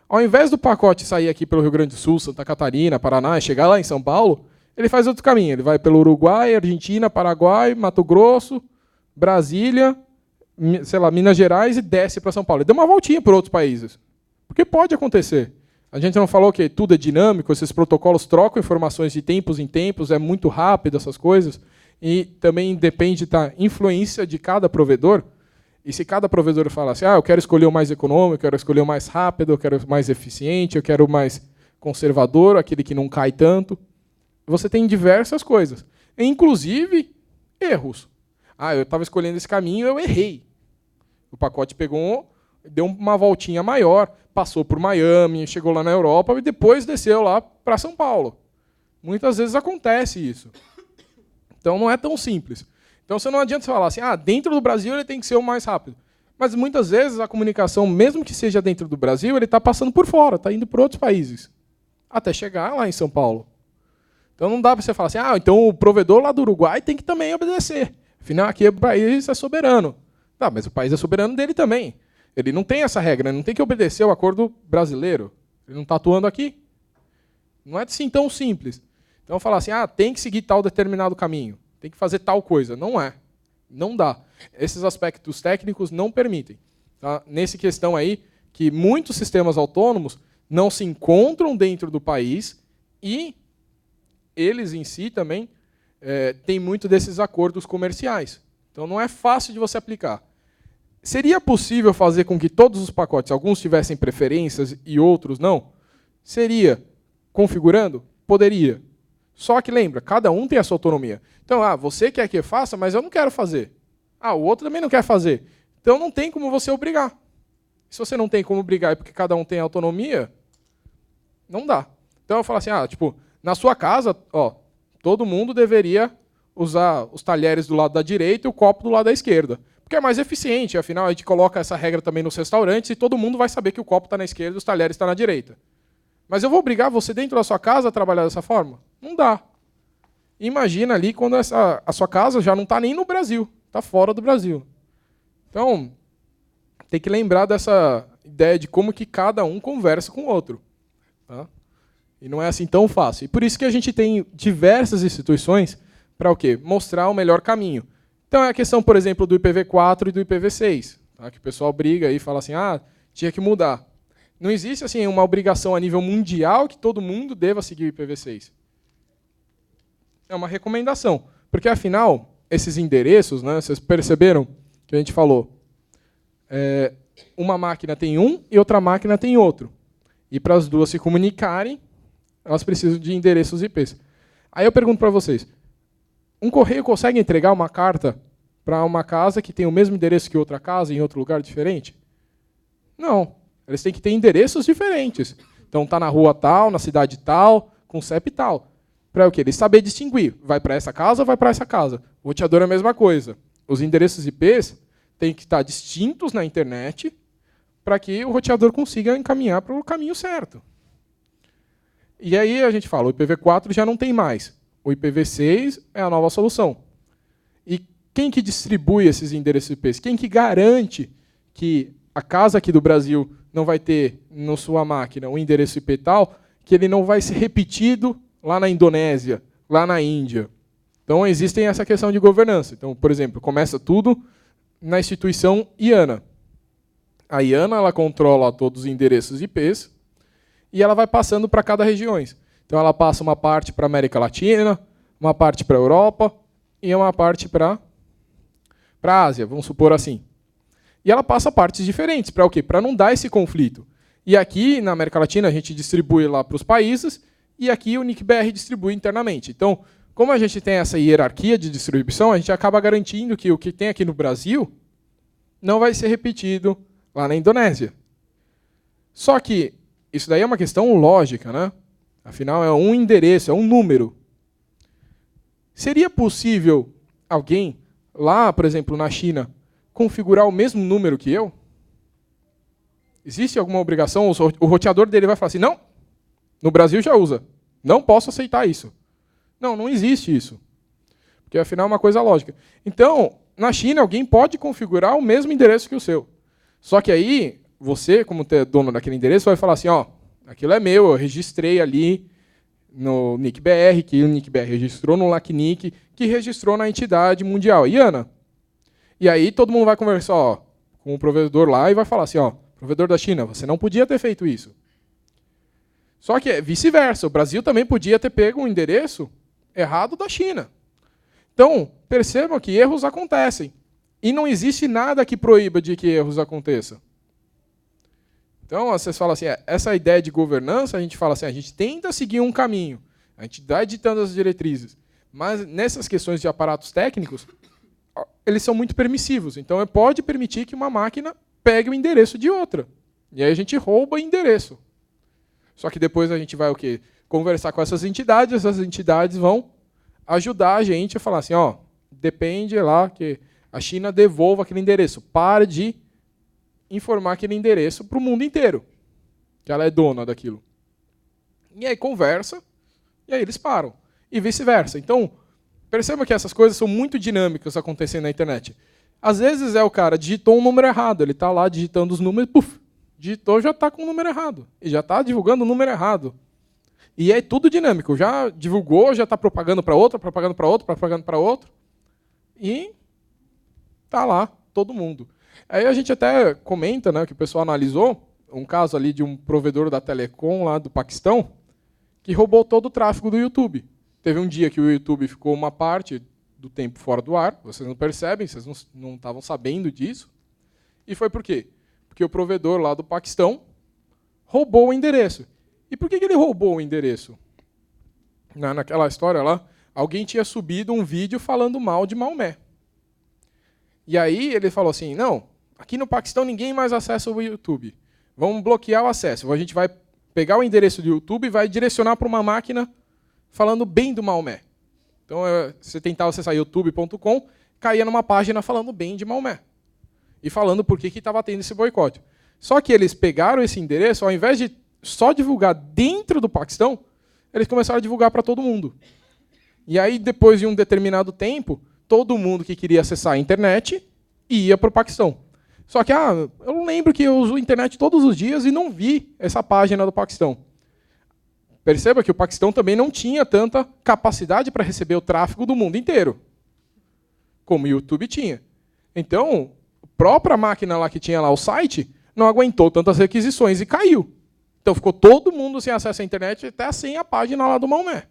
ao invés do pacote sair aqui pelo Rio Grande do Sul, Santa Catarina, Paraná, e chegar lá em São Paulo, ele faz outro caminho. Ele vai pelo Uruguai, Argentina, Paraguai, Mato Grosso, Brasília, sei lá, Minas Gerais e desce para São Paulo. Ele deu uma voltinha por outros países. Porque pode acontecer. A gente não falou que tudo é dinâmico, esses protocolos trocam informações de tempos em tempos, é muito rápido essas coisas, e também depende da influência de cada provedor. E se cada provedor fala assim, eu quero escolher o mais econômico, eu quero escolher o mais rápido, eu quero o mais eficiente, eu quero o mais conservador, aquele que não cai tanto, você tem diversas coisas. inclusive erros. Eu estava escolhendo esse caminho, eu errei. O pacote deu uma voltinha maior, passou por Miami, chegou lá na Europa e depois desceu lá para São Paulo. Muitas vezes acontece isso. Então não é tão simples. Então você não adianta falar assim, dentro do Brasil ele tem que ser o mais rápido. Mas muitas vezes a comunicação, mesmo que seja dentro do Brasil, ele está passando por fora, está indo para outros países, até chegar lá em São Paulo. Então não dá para você falar assim, então o provedor lá do Uruguai tem que também obedecer. Afinal, aqui o país é soberano. Mas o país é soberano dele também. Ele não tem essa regra, ele não tem que obedecer ao acordo brasileiro. Ele não está atuando aqui. Não é assim tão simples. Então falar assim, tem que seguir tal determinado caminho, tem que fazer tal coisa. Não é. Não dá. Esses aspectos técnicos não permitem. Tá? Nessa questão aí, que muitos sistemas autônomos não se encontram dentro do país e eles em si também têm muito desses acordos comerciais. Então não é fácil de você aplicar. Seria possível fazer com que todos os pacotes, alguns tivessem preferências e outros não? Seria. Configurando? Poderia. Só que lembra, cada um tem a sua autonomia. Então, você quer que eu faça, mas eu não quero fazer. O outro também não quer fazer. Então não tem como você obrigar. Se você não tem como obrigar porque cada um tem autonomia, não dá. Então eu falo assim, na sua casa, todo mundo deveria usar os talheres do lado da direita e o copo do lado da esquerda. Porque é mais eficiente, afinal a gente coloca essa regra também nos restaurantes e todo mundo vai saber que o copo está na esquerda e os talheres estão na direita. Mas eu vou obrigar você dentro da sua casa a trabalhar dessa forma? Não dá. Imagina ali quando a sua casa já não está nem no Brasil, está fora do Brasil. Então, tem que lembrar dessa ideia de como que cada um conversa com o outro. Tá? E não é assim tão fácil. E por isso que a gente tem diversas instituições para o quê? Mostrar o melhor caminho. Então é a questão, por exemplo, do IPv4 e do IPv6, tá? Que o pessoal briga e fala assim, tinha que mudar. Não existe assim uma obrigação a nível mundial que todo mundo deva seguir o IPv6. É uma recomendação. Porque, afinal, esses endereços, né, vocês perceberam que a gente falou, uma máquina tem um e outra máquina tem outro. E para as duas se comunicarem, elas precisam de endereços IPs. Aí eu pergunto para vocês, um correio consegue entregar uma carta para uma casa que tem o mesmo endereço que outra casa em outro lugar diferente? Não. Eles têm que ter endereços diferentes. Então está na rua tal, na cidade tal, com CEP tal. Para o quê? Eles saber distinguir. Vai para essa casa ou vai para essa casa. O roteador é a mesma coisa. Os endereços IPs têm que estar distintos na internet para que o roteador consiga encaminhar para o caminho certo. E aí a gente fala, o IPv4 já não tem mais. O IPv6 é a nova solução. E quem que distribui esses endereços IPs? Quem que garante que a casa aqui do Brasil não vai ter na sua máquina um endereço IP tal, que ele não vai ser repetido lá na Indonésia, lá na Índia? Então, existem essa questão de governança. Então, por exemplo, começa tudo na instituição IANA. A IANA ela controla todos os endereços IPs e ela vai passando para cada região. Então, ela passa uma parte para a América Latina, uma parte para a Europa e uma parte para a Ásia, vamos supor assim. E ela passa partes diferentes. Para o quê? Para não dar esse conflito. E aqui, na América Latina, a gente distribui lá para os países e aqui o NIC-BR distribui internamente. Então, como a gente tem essa hierarquia de distribuição, a gente acaba garantindo que o que tem aqui no Brasil não vai ser repetido lá na Indonésia. Só que isso daí é uma questão lógica, né? Afinal, é um endereço, é um número. Seria possível alguém lá, por exemplo, na China, configurar o mesmo número que eu? Existe alguma obrigação? O roteador dele vai falar assim, não, no Brasil já usa, não posso aceitar isso. Não, não existe isso. Porque, afinal, é uma coisa lógica. Então, na China, alguém pode configurar o mesmo endereço que o seu. Só que aí, você, como dono daquele endereço, vai falar assim, aquilo é meu, eu registrei ali no NIC-BR, que o NIC-BR registrou no LACNIC, que registrou na entidade mundial, IANA. E aí todo mundo vai conversar com o provedor lá e vai falar assim, provedor da China, você não podia ter feito isso. Só que é vice-versa, o Brasil também podia ter pego um endereço errado da China. Então, percebam que erros acontecem. E não existe nada que proíba de que erros aconteçam. Então, vocês falam assim, essa ideia de governança, a gente fala assim, a gente tenta seguir um caminho, a gente dá ditando as diretrizes, Mas nessas questões de aparatos técnicos, eles são muito permissivos. Então, pode permitir que uma máquina pegue o endereço de outra. E aí a gente rouba o endereço. Só que depois a gente vai o quê? Conversar com essas entidades vão ajudar a gente a falar assim, ó, depende lá que a China devolva aquele endereço. Para de informar aquele endereço para o mundo inteiro, que ela é dona daquilo. E aí conversa, e aí eles param. E vice-versa. Então, perceba que essas coisas são muito dinâmicas acontecendo na internet. Às vezes o cara digitou um número errado, ele está lá digitando os números, puf, digitou, já está com o número errado. E já está divulgando o número errado. E é tudo dinâmico. Já divulgou, já está propagando para outro, propagando para outro, propagando para outro. E está lá, todo mundo. Aí a gente até comenta, né, que o pessoal analisou um caso ali de um provedor da Telecom lá do Paquistão que roubou todo o tráfego do YouTube. Teve um dia que o YouTube ficou uma parte do tempo fora do ar, vocês não percebem, vocês não estavam sabendo disso. E foi por quê? Porque o provedor lá do Paquistão roubou o endereço. E por que ele roubou o endereço? Naquela história lá, alguém tinha subido um vídeo falando mal de Maomé. E aí ele falou assim, não, aqui no Paquistão ninguém mais acessa o YouTube. Vamos bloquear o acesso. A gente vai pegar o endereço do YouTube e vai direcionar para uma máquina falando bem do Maomé. Então, você tentava acessar youtube.com, caía numa página falando bem de Maomé. E falando por que estava tendo esse boicote. Só que eles pegaram esse endereço, ao invés de só divulgar dentro do Paquistão, eles começaram a divulgar para todo mundo. E aí, depois de um determinado tempo, todo mundo que queria acessar a internet ia para o Paquistão. Só que eu lembro que eu uso a internet todos os dias e não vi essa página do Paquistão. Perceba que o Paquistão também não tinha tanta capacidade para receber o tráfego do mundo inteiro, como o YouTube tinha. Então, a própria máquina lá que tinha lá o site não aguentou tantas requisições e caiu. Então ficou todo mundo sem acesso à internet, até sem a página lá do Maomé.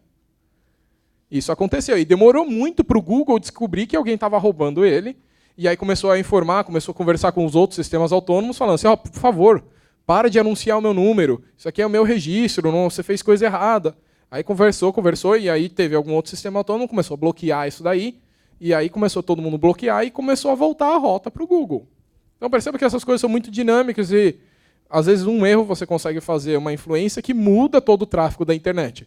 Isso aconteceu. E demorou muito para o Google descobrir que alguém estava roubando ele. E aí começou a informar, começou a conversar com os outros sistemas autônomos, falando assim, por favor, para de anunciar o meu número, isso aqui é o meu registro, não, você fez coisa errada. Aí conversou, e aí teve algum outro sistema autônomo, começou a bloquear isso daí, e aí começou todo mundo a bloquear e começou a voltar a rota para o Google. Então perceba que essas coisas são muito dinâmicas e, às vezes, um erro você consegue fazer uma influência que muda todo o tráfego da internet.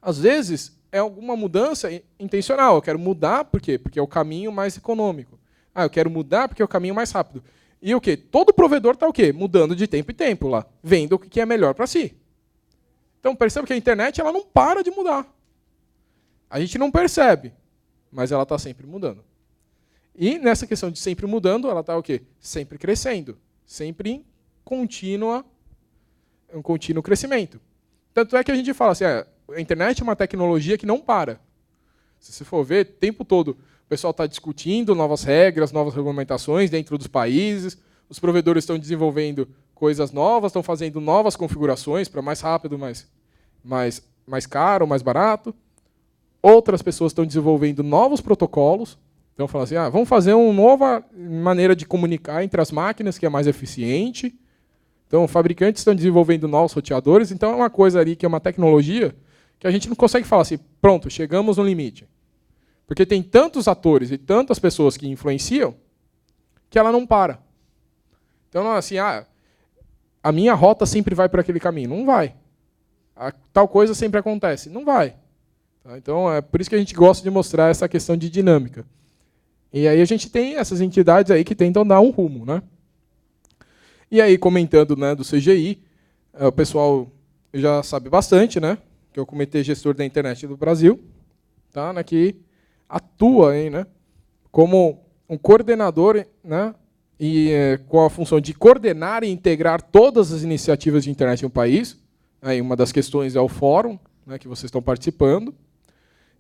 Às vezes, é alguma mudança intencional. Eu quero mudar, por quê? Porque é o caminho mais econômico. Eu quero mudar porque é o caminho mais rápido. E o quê? Todo provedor está o quê? Mudando de tempo em tempo lá, vendo o que é melhor para si. Então perceba que a internet ela não para de mudar. A gente não percebe, mas ela está sempre mudando. E nessa questão de sempre mudando, ela está o quê? Sempre crescendo, sempre em um contínuo crescimento. Tanto é que a gente fala assim, a internet é uma tecnologia que não para. Se você for ver, o tempo todo o pessoal está discutindo novas regras, novas regulamentações dentro dos países, os provedores estão desenvolvendo coisas novas, estão fazendo novas configurações para mais rápido, mais caro, mais barato. Outras pessoas estão desenvolvendo novos protocolos, então falam assim, vamos fazer uma nova maneira de comunicar entre as máquinas que é mais eficiente. Então, fabricantes estão desenvolvendo novos roteadores, então é uma coisa ali que é uma tecnologia que a gente não consegue falar assim, pronto, chegamos no limite. Porque tem tantos atores e tantas pessoas que influenciam que ela não para. Então, não é assim, a minha rota sempre vai por aquele caminho. Não vai. Tal coisa sempre acontece. Não vai. Então, é por isso que a gente gosta de mostrar essa questão de dinâmica. E aí a gente tem essas entidades aí que tentam dar um rumo, né? E aí, comentando, né, do CGI, o pessoal já sabe bastante, né? Que é o Comitê Gestor da Internet do Brasil, tá? Que atua aí, né, como um coordenador, né, e com a função de coordenar e integrar todas as iniciativas de internet no país. Aí uma das questões é o fórum, né, que vocês estão participando.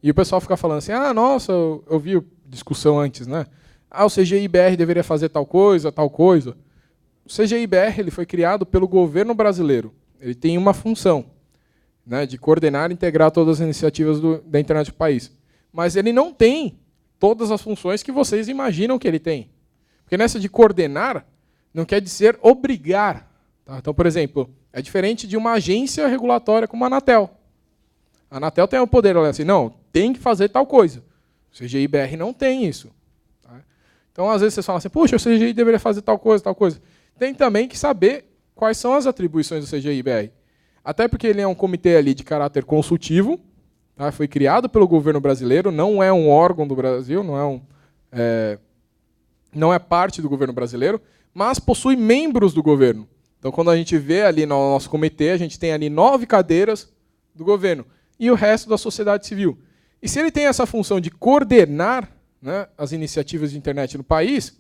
E o pessoal fica falando assim, nossa, eu vi discussão antes, né? O CGI-BR deveria fazer tal coisa, tal coisa. O CGI-BR ele foi criado pelo governo brasileiro. Ele tem uma função, né, de coordenar e integrar todas as iniciativas da internet do país. Mas ele não tem todas as funções que vocês imaginam que ele tem. Porque nessa de coordenar, não quer dizer obrigar. Tá? Então, por exemplo, é diferente de uma agência regulatória como a Anatel. A Anatel tem o poder, ela é assim, não, tem que fazer tal coisa. O CGI-BR não tem isso. Tá? Então, às vezes, vocês falam assim, puxa, o CGI deveria fazer tal coisa, tal coisa. Tem também que saber quais são as atribuições do CGI-BR. Até porque ele é um comitê ali de caráter consultivo, tá? Foi criado pelo governo brasileiro, não é um órgão do Brasil, não é parte do governo brasileiro, mas possui membros do governo. Então, quando a gente vê ali no nosso comitê, a gente tem ali 9 cadeiras do governo e o resto da sociedade civil. E se ele tem essa função de coordenar, né, as iniciativas de internet no país,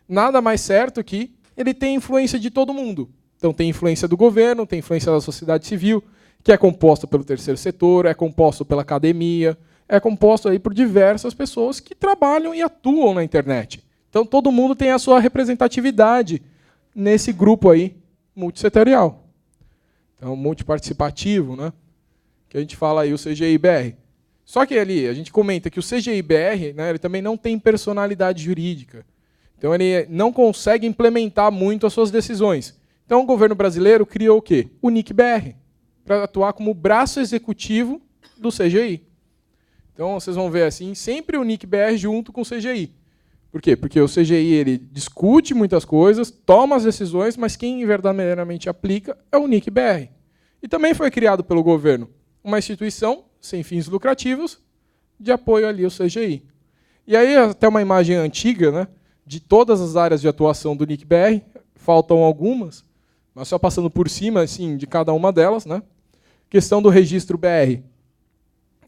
nada mais certo que ele tem influência de todo mundo. Então, tem influência do governo, tem influência da sociedade civil, que é composta pelo terceiro setor, é composto pela academia, é composto aí por diversas pessoas que trabalham e atuam na internet. Então, todo mundo tem a sua representatividade nesse grupo aí multissetorial. Então, multiparticipativo, né? Que a gente fala aí, o CGI-BR. Só que ali, a gente comenta que o CGI-BR, né, ele também não tem personalidade jurídica. Então, ele não consegue implementar muito as suas decisões. Então, o governo brasileiro criou o quê? O NIC-BR, para atuar como braço executivo do CGI. Então, vocês vão ver assim, sempre o NIC-BR junto com o CGI. Por quê? Porque o CGI ele discute muitas coisas, toma as decisões, mas quem verdadeiramente aplica é o NIC-BR. E também foi criado pelo governo uma instituição sem fins lucrativos de apoio ali ao CGI. E aí, até uma imagem antiga, né, de todas as áreas de atuação do NIC-BR, faltam algumas, mas só passando por cima assim, de cada uma delas. Né? Questão do registro BR.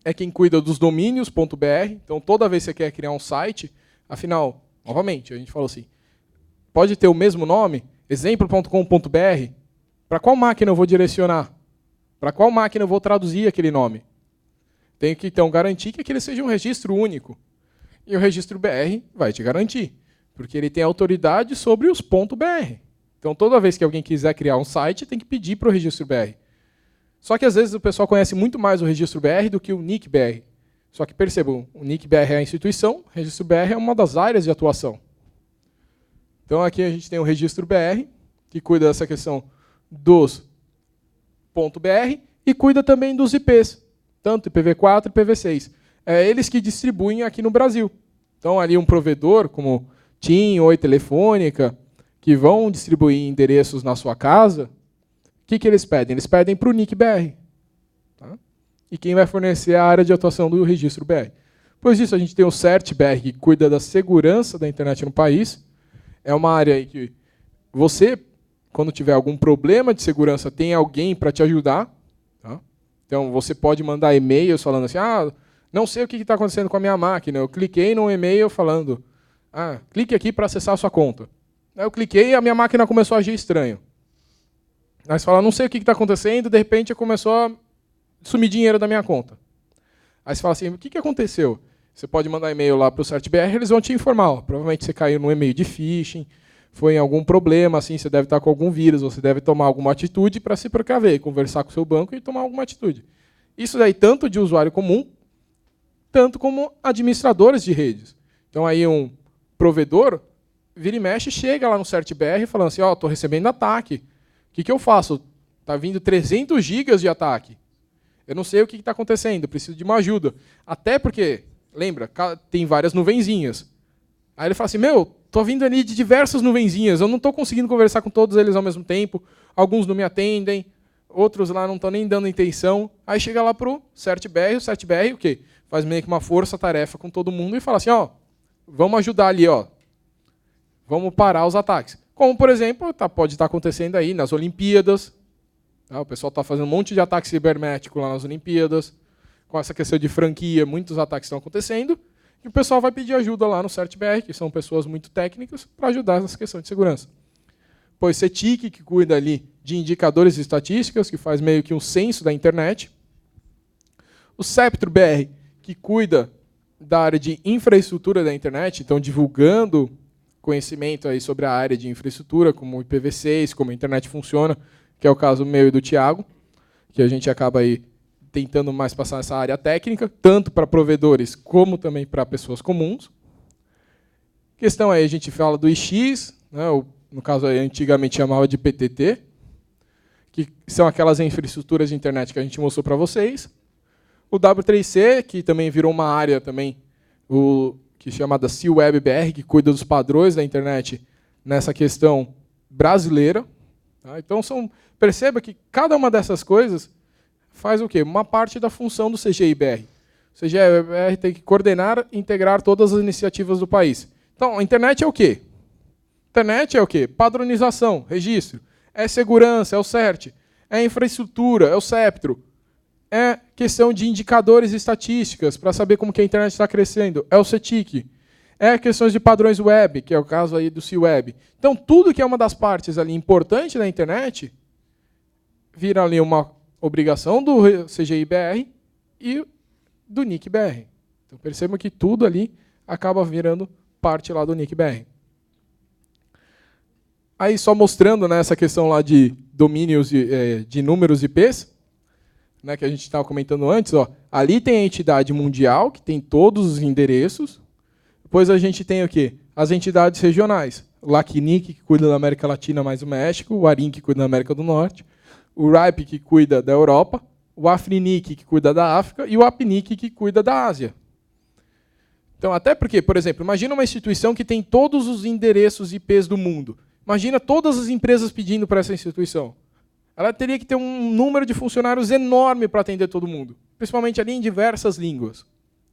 É quem cuida dos domínios .br. Então, toda vez que você quer criar um site, afinal, novamente, a gente falou assim, pode ter o mesmo nome, exemplo.com.br, para qual máquina eu vou direcionar? Para qual máquina eu vou traduzir aquele nome? Tenho que, então, garantir que aquele seja um registro único. E o registro BR vai te garantir, porque ele tem autoridade sobre os .br. Então, toda vez que alguém quiser criar um site, tem que pedir para o registro BR. Só que, às vezes, o pessoal conhece muito mais o registro BR do que o NIC-BR. Só que, percebam, o NIC-BR é a instituição, o registro BR é uma das áreas de atuação. Então, aqui a gente tem o registro BR, que cuida dessa questão dos .br e cuida também dos IPs, tanto IPv4 e IPv6. É eles que distribuem aqui no Brasil. Então, ali um provedor, como TIM, Oi Telefônica, que vão distribuir endereços na sua casa, o que eles pedem? Eles pedem para o NIC-BR. Tá? E quem vai fornecer a área de atuação do registro BR? Pois disso, a gente tem o CERT-BR, que cuida da segurança da internet no país. É uma área em que você, quando tiver algum problema de segurança, tem alguém para te ajudar. Tá? Então, você pode mandar e-mails falando assim, não sei o que está acontecendo com a minha máquina. Eu cliquei num e-mail falando, clique aqui para acessar a sua conta. Aí eu cliquei e a minha máquina começou a agir estranho. Aí você fala, não sei o que está acontecendo, de repente começou a sumir dinheiro da minha conta. Aí você fala assim, o que aconteceu? Você pode mandar e-mail lá para o CERT-BR, eles vão te informar. Provavelmente você caiu num e-mail de phishing, foi em algum problema, assim, você deve estar com algum vírus, você deve tomar alguma atitude para se precaver, conversar com o seu banco e tomar alguma atitude. Isso daí tanto de usuário comum, tanto como administradores de redes. Então aí um provedor, vira e mexe, chega lá no CERT-BR falando assim, estou recebendo ataque. O que eu faço? Está vindo 300 gigas de ataque. Eu não sei o que está acontecendo, preciso de uma ajuda. Até porque, lembra, tem várias nuvenzinhas. Aí ele fala assim, estou vindo ali de diversas nuvenzinhas, eu não estou conseguindo conversar com todos eles ao mesmo tempo, alguns não me atendem, outros lá não estão nem dando intenção. Aí chega lá para o CERT-BR o quê? Faz meio que uma força-tarefa com todo mundo e fala assim, vamos ajudar ali, vamos parar os ataques. Como, por exemplo, pode estar acontecendo aí nas Olimpíadas. O pessoal está fazendo um monte de ataque cibernético lá nas Olimpíadas. Com essa questão de franquia, muitos ataques estão acontecendo. E o pessoal vai pedir ajuda lá no CERT-BR, que são pessoas muito técnicas, para ajudar nessa questão de segurança. Pois CETIC, que cuida ali de indicadores e estatísticas, que faz meio que um censo da internet. O CEPTRO-BR, que cuida da área de infraestrutura da internet, então divulgando conhecimento aí sobre a área de infraestrutura, como o IPv6, como a internet funciona, que é o caso meu e do Thiago, que a gente acaba aí tentando mais passar essa área técnica, tanto para provedores como também para pessoas comuns. Questão aí, a gente fala do IX, né, no caso aí, antigamente chamava de PTT, que são aquelas infraestruturas de internet que a gente mostrou para vocês. O W3C, que também virou uma área também, que é chamada C-Web BR, que cuida dos padrões da internet nessa questão brasileira. Tá? Então, perceba que cada uma dessas coisas faz o quê? Uma parte da função do CGI-BR. O CGI-BR tem que coordenar e integrar todas as iniciativas do país. Então, a internet é o quê? Internet é o quê? Padronização, registro. É segurança, é o CERT. É infraestrutura, é o CEPTRO. É questão de indicadores e estatísticas para saber como que a internet está crescendo. É o CETIC. É questões de padrões web, que é o caso aí do C-Web. Então, tudo que é uma das partes ali importante da internet vira ali uma obrigação do CGI-BR e do NIC-BR. Então, percebam que tudo ali acaba virando parte lá do NIC-BR. Aí, só mostrando, né, essa questão lá de domínios de números IPs, né, que a gente estava comentando antes, ó, ali tem a entidade mundial, que tem todos os endereços. Depois a gente tem o quê? As entidades regionais. O LACNIC, que cuida da América Latina mais o México, o ARIN, que cuida da América do Norte, o RIPE, que cuida da Europa, o AFRINIC, que cuida da África, e o APNIC, que cuida da Ásia. Então, até porque, por exemplo, imagina uma instituição que tem todos os endereços IPs do mundo. Imagina todas as empresas pedindo para essa instituição. Ela teria que ter um número de funcionários enorme para atender todo mundo, principalmente ali em diversas línguas.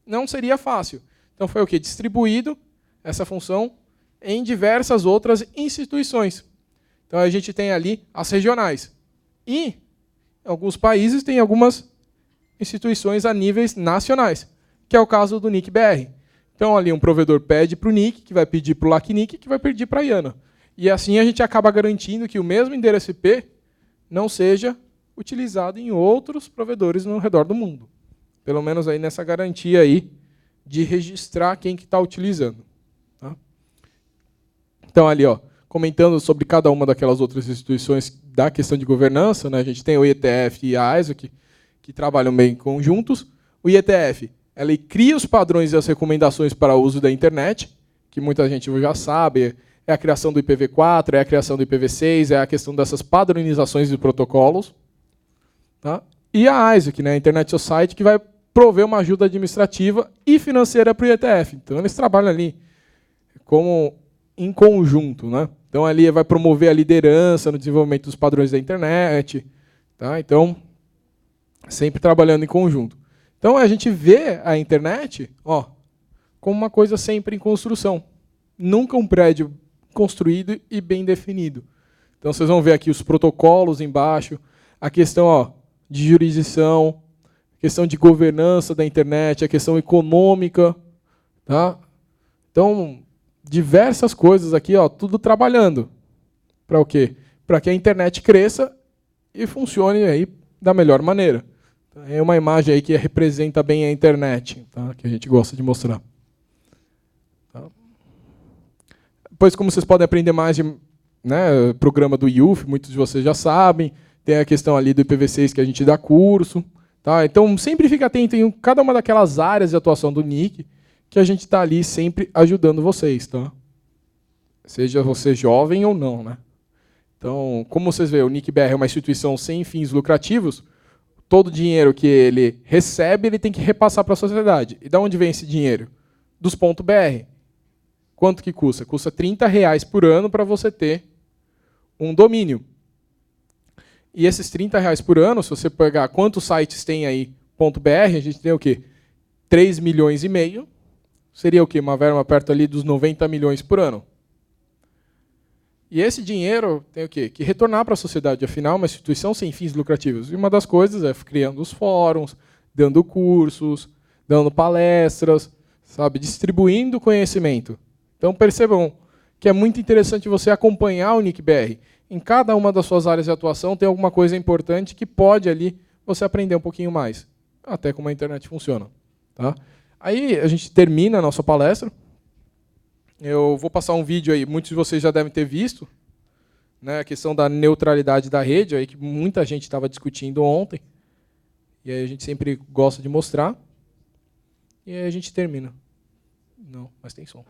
Não seria fácil. Então foi o quê? Distribuído essa função em diversas outras instituições. Então a gente tem ali as regionais. E em alguns países tem algumas instituições a níveis nacionais, que é o caso do NIC-BR. Então ali um provedor pede para o NIC, que vai pedir para o LACNIC, que vai pedir para a IANA. E assim a gente acaba garantindo que o mesmo endereço IP não seja utilizado em outros provedores no redor do mundo. Pelo menos aí nessa garantia aí de registrar quem que está utilizando. Tá? Então, ali, ó, comentando sobre cada uma daquelas outras instituições da questão de governança, né, a gente tem o IETF e a ISO, que trabalham bem conjuntos. O IETF, ela cria os padrões e as recomendações para o uso da internet, que muita gente já sabe, é a criação do IPv4, é a criação do IPv6, é a questão dessas padronizações de protocolos. Tá? E a ISAC, né, a Internet Society, que vai prover uma ajuda administrativa e financeira para o IETF. Então, eles trabalham ali como em conjunto. Né? Então, ali vai promover a liderança no desenvolvimento dos padrões da internet. Tá? Então, sempre trabalhando em conjunto. Então, a gente vê a internet como uma coisa sempre em construção. Nunca um prédio construído e bem definido. Então, vocês vão ver aqui os protocolos embaixo, a questão de jurisdição, a questão de governança da internet, a questão econômica. Tá? Então, diversas coisas aqui, tudo trabalhando. Para o quê? Para que a internet cresça e funcione aí da melhor maneira. É uma imagem aí que representa bem a internet, tá? Que a gente gosta de mostrar. Depois, como vocês podem aprender mais de programa do IUF, muitos de vocês já sabem, tem a questão ali do IPv6 que a gente dá curso. Tá? Então, sempre fica atento em cada uma daquelas áreas de atuação do NIC, que a gente está ali sempre ajudando vocês. Tá? Seja você jovem ou não. Né? Então, como vocês veem, o NIC-BR é uma instituição sem fins lucrativos, todo o dinheiro que ele recebe, ele tem que repassar para a sociedade. E de onde vem esse dinheiro? Dos pontos .br. Quanto que custa? Custa R$30 por ano para você ter um domínio. E esses R$30 por ano, se você pegar quantos sites tem aí, .br, a gente tem o quê? 3,5 milhões. Seria o quê? Uma verba perto ali dos 90 milhões por ano. E esse dinheiro tem o quê? Que retornar para a sociedade. Afinal, uma instituição sem fins lucrativos. E uma das coisas é criando os fóruns, dando cursos, dando palestras, sabe, distribuindo conhecimento. Então, percebam que é muito interessante você acompanhar o NIC-BR. Em cada uma das suas áreas de atuação tem alguma coisa importante que pode ali você aprender um pouquinho mais, até como a internet funciona. Tá? Aí a gente termina a nossa palestra. Eu vou passar um vídeo aí, muitos de vocês já devem ter visto, né, a questão da neutralidade da rede, aí, que muita gente estava discutindo ontem. E aí a gente sempre gosta de mostrar. E aí a gente termina. Não, mas tem som.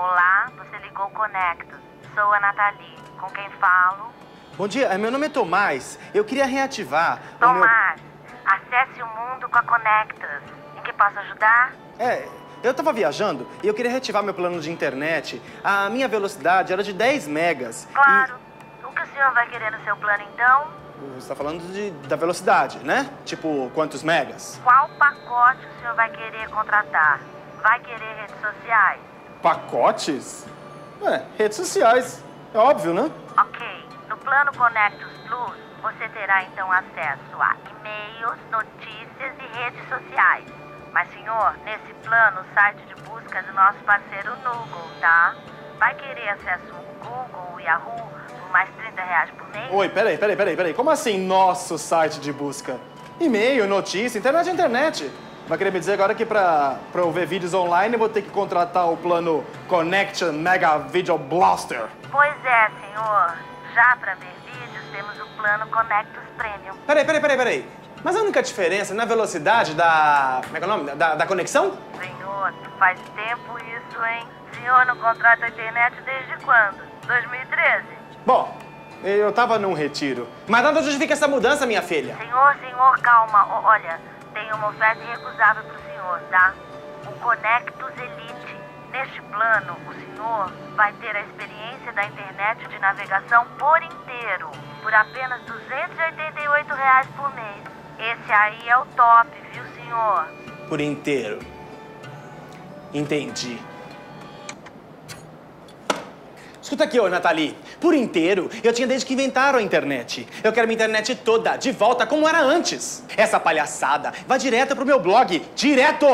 Olá, você ligou o Conectos. Sou a Nathalie. Com quem falo? Bom dia, meu nome é Tomás. Eu queria reativar Tomás, acesse o mundo com a Conectos. Em que posso ajudar? Eu tava viajando e eu queria reativar meu plano de internet. A minha velocidade era de 10 megas. Claro. O que o senhor vai querer no seu plano, então? Você tá falando da velocidade, né? Tipo, quantos megas? Qual pacote o senhor vai querer contratar? Vai querer redes sociais? Pacotes? Redes sociais. É óbvio, né? Ok. No plano Conectos Plus, você terá então acesso a e-mails, notícias e redes sociais. Mas, senhor, nesse plano, o site de busca é do nosso parceiro Google, tá? Vai querer acesso ao Google, o Yahoo, por mais R$30 por mês? Oi, peraí. Como assim nosso site de busca? E-mail, notícia, internet é internet. Vai querer me dizer agora que pra eu ver vídeos online eu vou ter que contratar o plano Connection Mega Video Blaster? Pois é, senhor. Já para ver vídeos, temos o plano Conectos Premium. Peraí. Mas a única diferença na velocidade da... Como é que é o nome? Da conexão? Senhor, faz tempo isso, hein? Senhor não contrata a internet desde quando? 2013? Bom, eu tava num retiro. Mas nada justifica essa mudança, minha filha. Senhor, calma. Olha, tem uma oferta irrecusável pro senhor, tá? O Conectos Elite. Neste plano, o senhor vai ter a experiência da internet de navegação por inteiro, por apenas R$288 por mês. Esse aí é o top, viu, senhor? Por inteiro. Entendi. Escuta aqui, Nathalie. Por inteiro, eu tinha desde que inventaram a internet. Eu quero minha internet toda, de volta, como era antes. Essa palhaçada vai direto pro meu blog. Direto!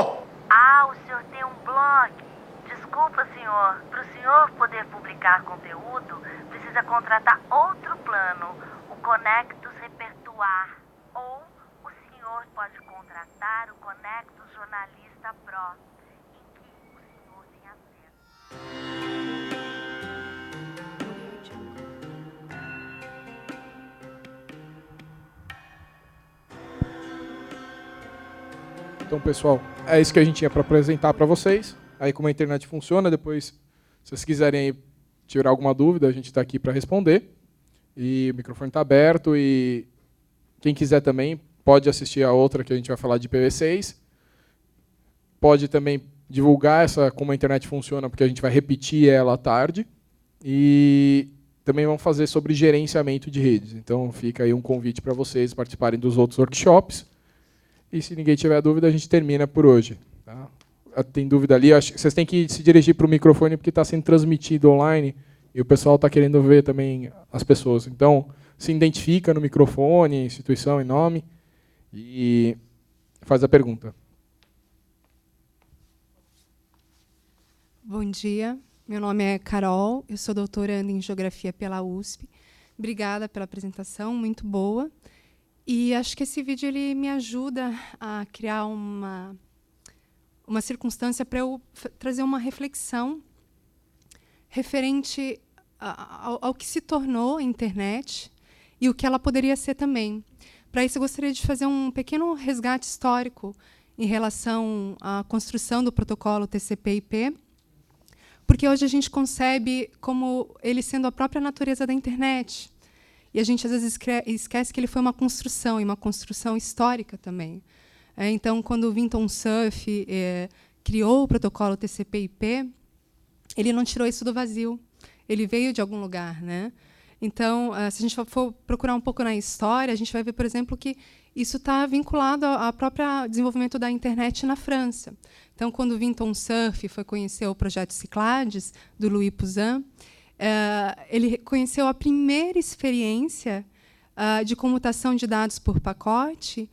Ah, o senhor tem um blog. Desculpa, senhor. Para o senhor poder publicar conteúdo, precisa contratar outro plano, o Conectos Repertoire. Ou o senhor pode contratar o Conectos Jornalista Pro, em que o senhor tem acesso. Então, pessoal, é isso que a gente tinha para apresentar para vocês. Aí como a internet funciona, depois, se vocês quiserem aí tirar alguma dúvida, a gente está aqui para responder. E o microfone está aberto e quem quiser também pode assistir a outra que a gente vai falar de IPv6. Pode também divulgar como a internet funciona, porque a gente vai repetir ela à tarde. E também vamos fazer sobre gerenciamento de redes. Então fica aí um convite para vocês participarem dos outros workshops. E se ninguém tiver dúvida, a gente termina por hoje. Tá? Tem dúvida ali? Acho que vocês têm que se dirigir para o microfone porque está sendo transmitido online e o pessoal está querendo ver também as pessoas. Então, se identifica no microfone, instituição e nome e faz a pergunta. Bom dia, meu nome é Carol, eu sou doutoranda em Geografia pela USP. Obrigada pela apresentação, muito boa. E acho que esse vídeo ele me ajuda a criar uma circunstância para eu trazer uma reflexão referente ao que se tornou a internet e o que ela poderia ser também. Para isso, eu gostaria de fazer um pequeno resgate histórico em relação à construção do protocolo TCP/IP, porque hoje a gente concebe como ele sendo a própria natureza da internet. E a gente, às vezes, esquece que ele foi uma construção, e uma construção histórica também. Então, quando o Vinton Cerf criou o protocolo TCP/IP, ele não tirou isso do vazio. Ele veio de algum lugar, né? Então, se a gente for procurar um pouco na história, a gente vai ver, por exemplo, que isso está vinculado ao próprio desenvolvimento da internet na França. Então, quando o Vinton Cerf foi conhecer o projeto Cyclades, do Louis Pouzin, ele conheceu a primeira experiência de comutação de dados por pacote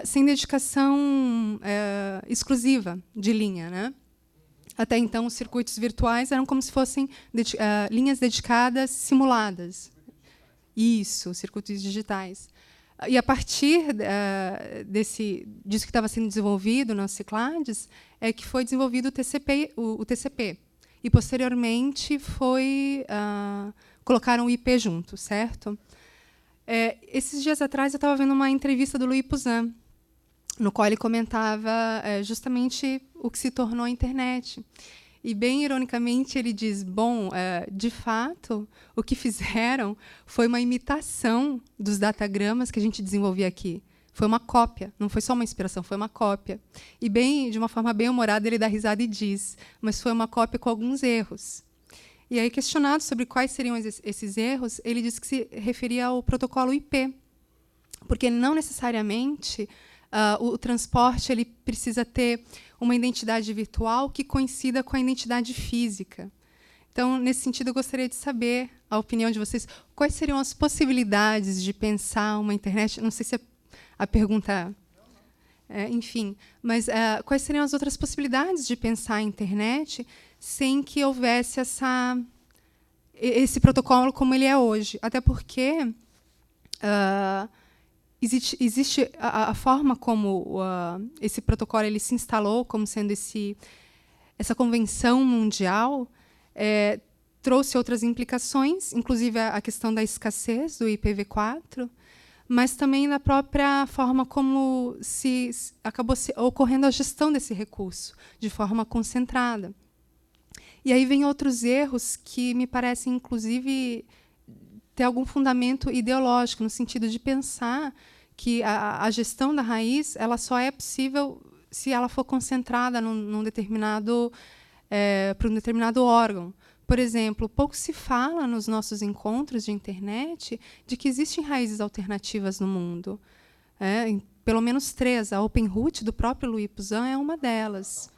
sem dedicação exclusiva de linha, né? Até então, os circuitos virtuais eram como se fossem linhas dedicadas simuladas. Isso, circuitos digitais. E, a partir disso que estava sendo desenvolvido nas Cyclades, é que foi desenvolvido o TCP. E, posteriormente, colocaram o IP junto, certo? Esses dias atrás, eu estava vendo uma entrevista do Louis Pouzin, no qual ele comentava justamente o que se tornou a internet. E, bem ironicamente, ele diz, bom, de fato, o que fizeram foi uma imitação dos datagramas que a gente desenvolvia aqui. Foi uma cópia, não foi só uma inspiração, foi uma cópia. E, de uma forma bem humorada, ele dá risada e diz, mas foi uma cópia com alguns erros. E aí, questionado sobre quais seriam esses erros, ele disse que se referia ao protocolo IP, porque não necessariamente o transporte ele precisa ter uma identidade virtual que coincida com a identidade física. Então, nesse sentido, eu gostaria de saber a opinião de vocês. Quais seriam as possibilidades de pensar uma internet? Não sei se a pergunta... enfim, mas quais seriam as outras possibilidades de pensar a internet sem que houvesse esse protocolo como ele é hoje? Até porque existe a forma como esse protocolo ele se instalou como sendo essa convenção mundial, trouxe outras implicações, inclusive a questão da escassez do IPv4, mas também na própria forma como acabou ocorrendo a gestão desse recurso, de forma concentrada. E aí vem outros erros que me parecem, inclusive, ter algum fundamento ideológico, no sentido de pensar que a gestão da raiz ela só é possível se ela for concentrada para um determinado órgão. Por exemplo, pouco se fala nos nossos encontros de internet de que existem raízes alternativas no mundo. Pelo menos 3. A OpenRoot, do próprio Louis Pouzin, é uma delas.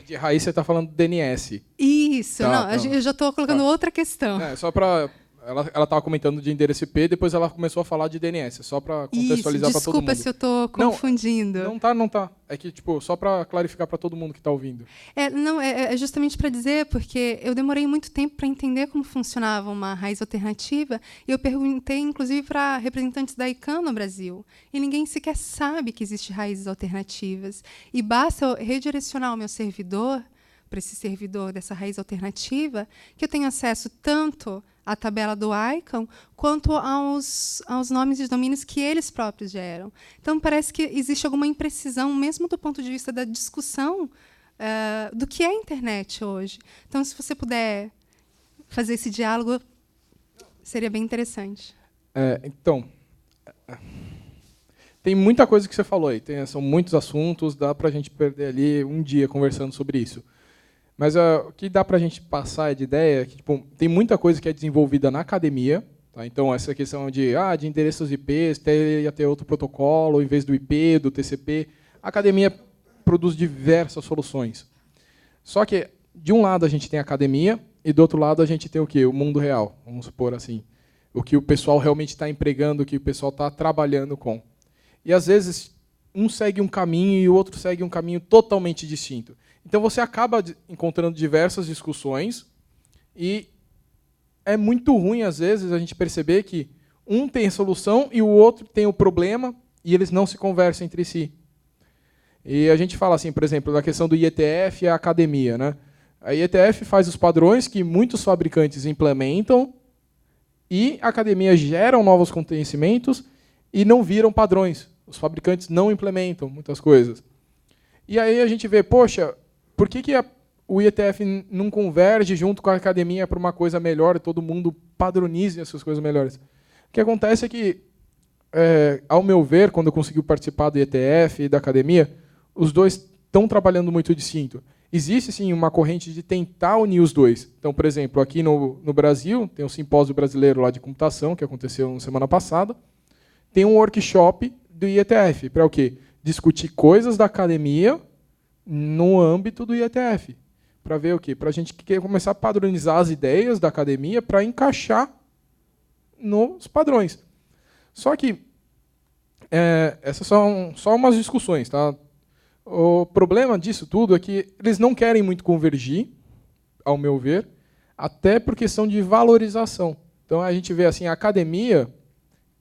De raiz, você está falando do DNS. Isso. Eu já estou colocando outra questão. Só para... Ela estava comentando de endereço IP, depois ela começou a falar de DNS, só para contextualizar para todo mundo. Desculpa se eu estou confundindo. Não tá. É que só para clarificar para todo mundo que está ouvindo. É justamente para dizer, porque eu demorei muito tempo para entender como funcionava uma raiz alternativa, e eu perguntei, inclusive, para representantes da ICANN no Brasil, e ninguém sequer sabe que existem raízes alternativas. E basta eu redirecionar o meu servidor para esse servidor dessa raiz alternativa, que eu tenho acesso tanto à tabela do ICANN, quanto aos nomes de domínios que eles próprios geram. Então, parece que existe alguma imprecisão, mesmo do ponto de vista da discussão do que é a internet hoje. Então, se você puder fazer esse diálogo, seria bem interessante. Tem muita coisa que você falou aí, são muitos assuntos, dá para a gente perder ali um dia conversando sobre isso. Mas o que dá para a gente passar de ideia é que tem muita coisa que é desenvolvida na academia. Tá? Então, essa questão de endereços IPs, ia ter outro protocolo, em vez do IP, do TCP. A academia produz diversas soluções. Só que, de um lado, a gente tem a academia, e, do outro lado, a gente tem o quê? O mundo real, vamos supor assim. O que o pessoal realmente está empregando, o que o pessoal está trabalhando com. E, às vezes, um segue um caminho e o outro segue um caminho totalmente distinto. Então, você acaba encontrando diversas discussões e é muito ruim, às vezes, a gente perceber que um tem a solução e o outro tem o problema e eles não se conversam entre si. E a gente fala assim, por exemplo, da questão do IETF e a academia. Né? A IETF faz os padrões que muitos fabricantes implementam e a academia gera novos conhecimentos e não viram padrões. Os fabricantes não implementam muitas coisas. E aí a gente vê, poxa, por que o IETF não converge junto com a academia para uma coisa melhor e todo mundo padronize essas coisas melhores? O que acontece é que, ao meu ver, quando eu consegui participar do IETF e da academia, os dois estão trabalhando muito distinto. Existe, sim, uma corrente de tentar unir os dois. Então, por exemplo, aqui no Brasil, tem o Simpósio Brasileiro lá de Computação, que aconteceu na semana passada, tem um workshop do IETF, para o quê? Discutir coisas da academia no âmbito do IETF. Para ver o quê? Para a gente começar a padronizar as ideias da academia para encaixar nos padrões. Só que essas são só umas discussões. Tá? O problema disso tudo é que eles não querem muito convergir, ao meu ver, até por questão de valorização. Então, a gente vê assim, a academia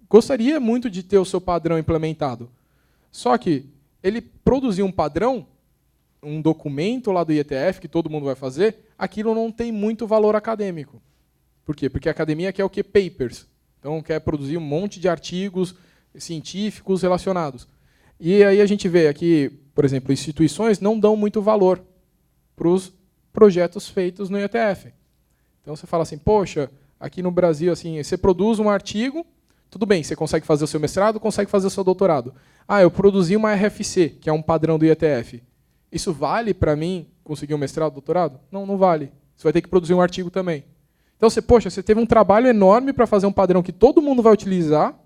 gostaria muito de ter o seu padrão implementado. Só que ele produzir um padrão, um documento lá do IETF, que todo mundo vai fazer, aquilo não tem muito valor acadêmico. Por quê? Porque a academia quer o quê? Papers. Então, quer produzir um monte de artigos científicos relacionados. E aí a gente vê aqui, por exemplo, instituições não dão muito valor para os projetos feitos no IETF. Então você fala assim, poxa, aqui no Brasil, assim, você produz um artigo, tudo bem, você consegue fazer o seu mestrado, consegue fazer o seu doutorado. Ah, eu produzi uma RFC, que é um padrão do IETF. Isso vale para mim conseguir um mestrado, doutorado? Não, não vale. Você vai ter que produzir um artigo também. Então, você teve um trabalho enorme para fazer um padrão que todo mundo vai utilizar,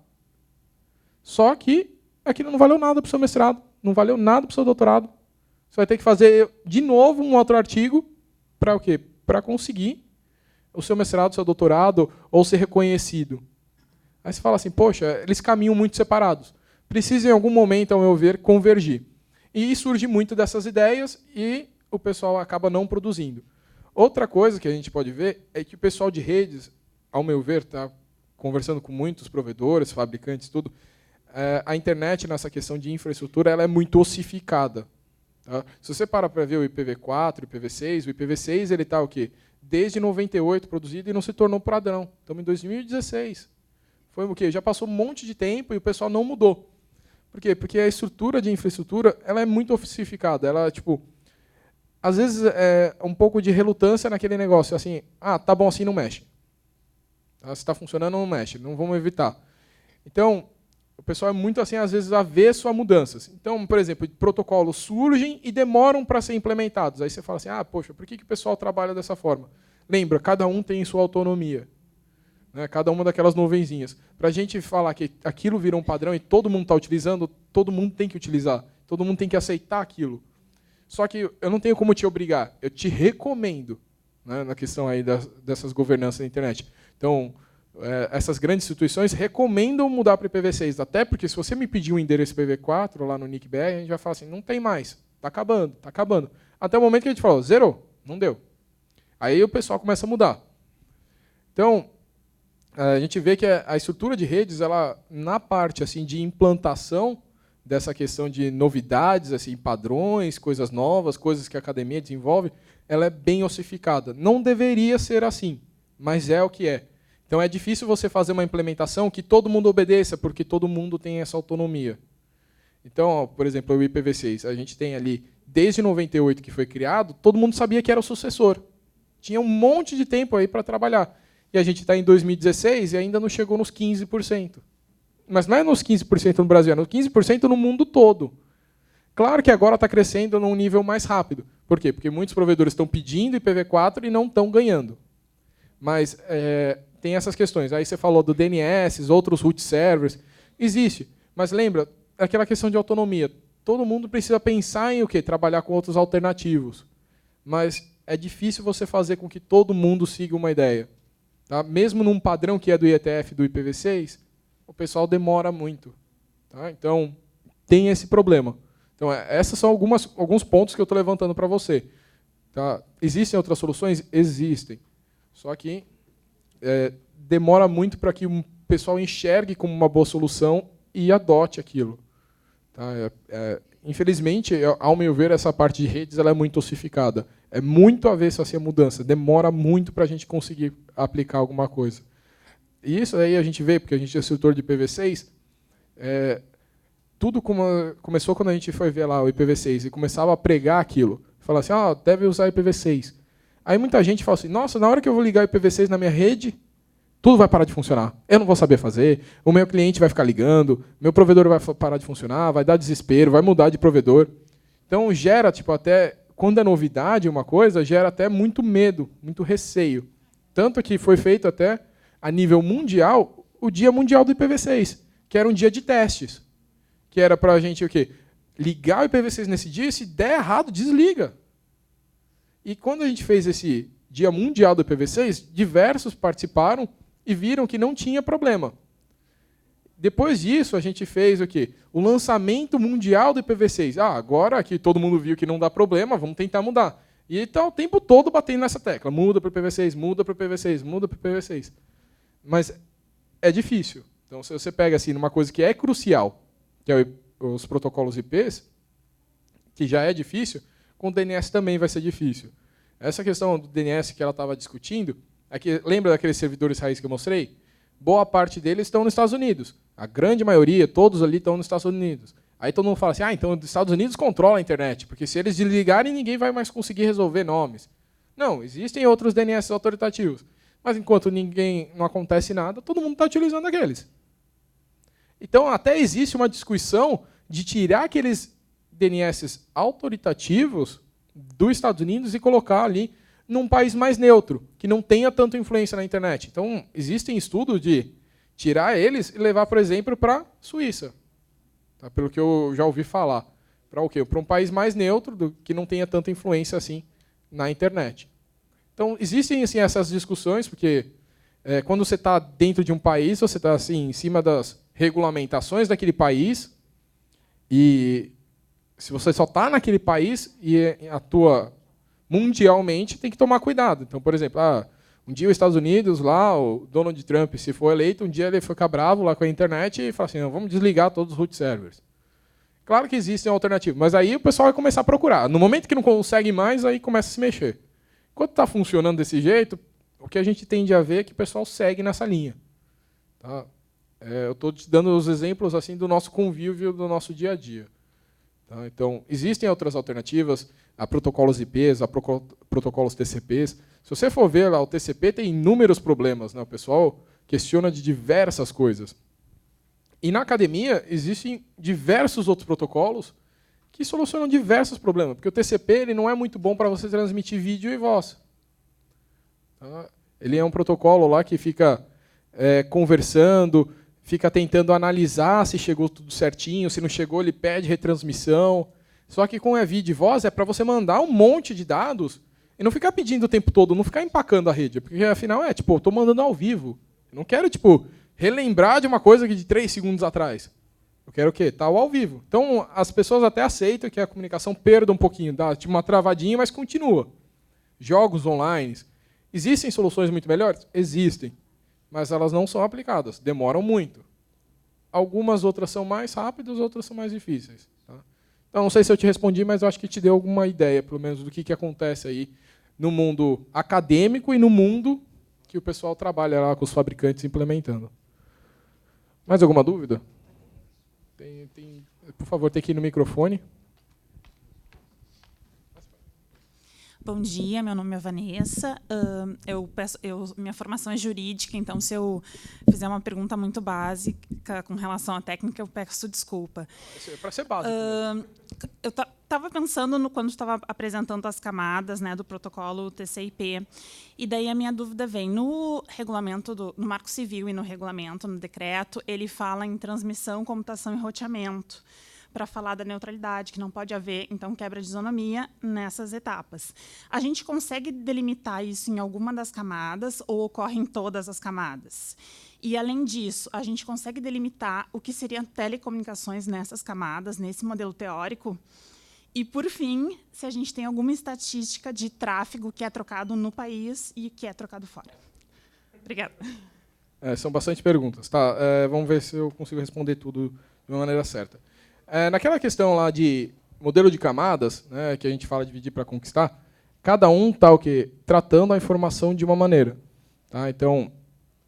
só que aquilo não valeu nada para o seu mestrado, não valeu nada para o seu doutorado. Você vai ter que fazer de novo um outro artigo para o quê? Para conseguir o seu mestrado, o seu doutorado, ou ser reconhecido. Aí você fala assim, poxa, eles caminham muito separados. Precisa, em algum momento, ao meu ver, convergir. E surge muito dessas ideias e o pessoal acaba não produzindo. Outra coisa que a gente pode ver é que o pessoal de redes, ao meu ver, está conversando com muitos provedores, fabricantes, tudo, a internet, nessa questão de infraestrutura, ela é muito ossificada. Tá? Se você para ver o IPv4, o IPv6, o IPv6 ele está o quê? Desde 98 produzido e não se tornou padrão. Estamos em 2016. Foi o quê? Já passou um monte de tempo e o pessoal não mudou. Por quê? Porque a estrutura de infraestrutura ela é muito ossificada. Ela, tipo, às vezes é um pouco de relutância naquele negócio. Assim, tá bom assim, não mexe. Se está funcionando, não mexe. Não vamos evitar. Então, o pessoal é muito, assim, às vezes, avesso a mudanças. Então, por exemplo, protocolos surgem e demoram para ser implementados. Aí você fala assim, poxa, por que o pessoal trabalha dessa forma? Lembra, cada um tem sua autonomia. Né? Cada uma daquelas nuvenzinhas. Para a gente falar que aquilo virou um padrão e todo mundo está utilizando, todo mundo tem que utilizar. Todo mundo tem que aceitar aquilo. Só que eu não tenho como te obrigar. Eu te recomendo, né, na questão aí dessas governanças da internet. Então, essas grandes instituições recomendam mudar para IPv6, até porque se você me pedir um endereço IPv4 lá no NICBR, a gente vai falar assim, não tem mais, está acabando, está acabando. Até o momento que a gente falou, zerou, não deu. Aí o pessoal começa a mudar. Então, a gente vê que a estrutura de redes, ela, na parte assim, de implantação dessa questão de novidades, assim, padrões, coisas novas, coisas que a academia desenvolve, ela é bem ossificada. Não deveria ser assim, mas é o que é. Então, é difícil você fazer uma implementação que todo mundo obedeça, porque todo mundo tem essa autonomia. Então, por exemplo, o IPv6, a gente tem ali, desde 98 que foi criado, todo mundo sabia que era o sucessor. Tinha um monte de tempo aí para trabalhar. E a gente está em 2016 e ainda não chegou nos 15%. Mas não é nos 15% no Brasil, é nos 15% no mundo todo. Claro que agora está crescendo num nível mais rápido. Por quê? Porque muitos provedores estão pedindo IPv4 e não estão ganhando. Mas tem essas questões. Aí você falou do DNS, outros root servers. Existe. Mas lembra, aquela questão de autonomia. Todo mundo precisa pensar em o quê? Trabalhar com outros alternativos. Mas é difícil você fazer com que todo mundo siga uma ideia. Tá? Mesmo num padrão que é do IETF, do IPv6, o pessoal demora muito. Tá? Então, tem esse problema. Então, esses são alguns pontos que eu estou levantando para você. Tá? Existem outras soluções? Existem. Só que demora muito para que o pessoal enxergue como uma boa solução e adote aquilo. Tá? Infelizmente, ao meu ver, essa parte de redes ela é muito ossificada. É muito avesso assim, a mudança. Demora muito para a gente conseguir aplicar alguma coisa. E isso aí a gente vê, porque a gente é instrutor de IPv6, tudo começou quando a gente foi ver lá o IPv6 e começava a pregar aquilo. Falar assim, deve usar IPv6. Aí muita gente fala assim, nossa, na hora que eu vou ligar o IPv6 na minha rede, tudo vai parar de funcionar. Eu não vou saber fazer, o meu cliente vai ficar ligando, meu provedor vai parar de funcionar, vai dar desespero, vai mudar de provedor. Então gera, até quando é novidade uma coisa, gera até muito medo, muito receio. Tanto que foi feito até, a nível mundial, o Dia Mundial do IPv6, que era um dia de testes. Que era para a gente o quê? Ligar o IPv6 nesse dia, e se der errado, desliga. E quando a gente fez esse Dia Mundial do IPv6, diversos participaram e viram que não tinha problema. Depois disso, a gente fez o quê? O lançamento mundial do IPv6. Agora que todo mundo viu que não dá problema, vamos tentar mudar. E está o tempo todo batendo nessa tecla. Muda para o IPv6, muda para o IPv6, muda para o IPv6. Mas é difícil. Então, se você pega assim, numa coisa que é crucial, que é os protocolos IPs, que já é difícil, com o DNS também vai ser difícil. Essa questão do DNS que ela estava discutindo, lembra daqueles servidores raiz que eu mostrei? Boa parte deles estão nos Estados Unidos. A grande maioria, todos ali estão nos Estados Unidos. Aí todo mundo fala assim, então os Estados Unidos controlam a internet, porque se eles desligarem, ninguém vai mais conseguir resolver nomes. Não, existem outros DNS autoritativos. Mas enquanto não acontece nada, todo mundo está utilizando aqueles. Então, até existe uma discussão de tirar aqueles DNS autoritativos dos Estados Unidos e colocar ali num país mais neutro, que não tenha tanta influência na internet. Então, existem estudos de tirar eles e levar, por exemplo, para a Suíça. Tá? Pelo que eu já ouvi falar. Para o quê? Para um país mais neutro, que não tenha tanta influência assim na internet. Então, existem assim, essas discussões, porque quando você está dentro de um país, você está assim, em cima das regulamentações daquele país, e se você só está naquele país e atua mundialmente, tem que tomar cuidado. Então, por exemplo, um dia os Estados Unidos, lá, o Donald Trump, se for eleito, um dia ele fica bravo lá com a internet e fala assim, vamos desligar todos os root servers. Claro que existem alternativas, mas aí o pessoal vai começar a procurar. No momento que não consegue mais, aí começa a se mexer. Enquanto está funcionando desse jeito, o que a gente tende a ver é que o pessoal segue nessa linha. Tá? Eu estou te dando os exemplos assim do nosso convívio, do nosso dia a dia. Tá? Então, existem outras alternativas, há protocolos IPs, há protocolos TCPs. Se você for ver lá, o TCP tem inúmeros problemas, né? O pessoal questiona de diversas coisas. E na academia existem diversos outros protocolos que solucionam diversos problemas, porque o TCP ele não é muito bom para você transmitir vídeo e voz. Tá? Ele é um protocolo lá que fica conversando, fica tentando analisar se chegou tudo certinho, se não chegou ele pede retransmissão. Só que com vídeo e voz é para você mandar um monte de dados e não ficar pedindo o tempo todo, não ficar empacando a rede, porque afinal eu estou mandando ao vivo. Eu não quero relembrar de uma coisa de 3 segundos atrás. Eu quero o quê? Tá ao vivo. Então, as pessoas até aceitam que a comunicação perda um pouquinho, dá uma travadinha, mas continua. Jogos online. Existem soluções muito melhores? Existem. Mas elas não são aplicadas. Demoram muito. Algumas outras são mais rápidas, outras são mais difíceis. Tá? Então, não sei se eu te respondi, mas eu acho que te deu alguma ideia, pelo menos, do que acontece aí no mundo acadêmico e no mundo que o pessoal trabalha lá com os fabricantes implementando. Mais alguma dúvida? Por favor, tem que ir no microfone. Bom dia, meu nome é Vanessa. Minha formação é jurídica, então se eu fizer uma pergunta muito básica com relação à técnica, eu peço desculpa. É para ser básico. Eu estava pensando quando estava apresentando as camadas, né, do protocolo TCP, e daí a minha dúvida vem no regulamento no Marco Civil e no regulamento, no decreto, ele fala em transmissão, comutação e roteamento, para falar da neutralidade, que não pode haver, então, quebra de isonomia nessas etapas. A gente consegue delimitar isso em alguma das camadas ou ocorre em todas as camadas? E, além disso, a gente consegue delimitar o que seriam telecomunicações nessas camadas, nesse modelo teórico? E, por fim, se a gente tem alguma estatística de tráfego que é trocado no país e que é trocado fora. Obrigada. São bastante perguntas. Tá, vamos ver se eu consigo responder tudo de uma maneira certa. Naquela questão lá de modelo de camadas, né, que a gente fala de dividir para conquistar, cada um está tratando a informação de uma maneira. Tá? Então,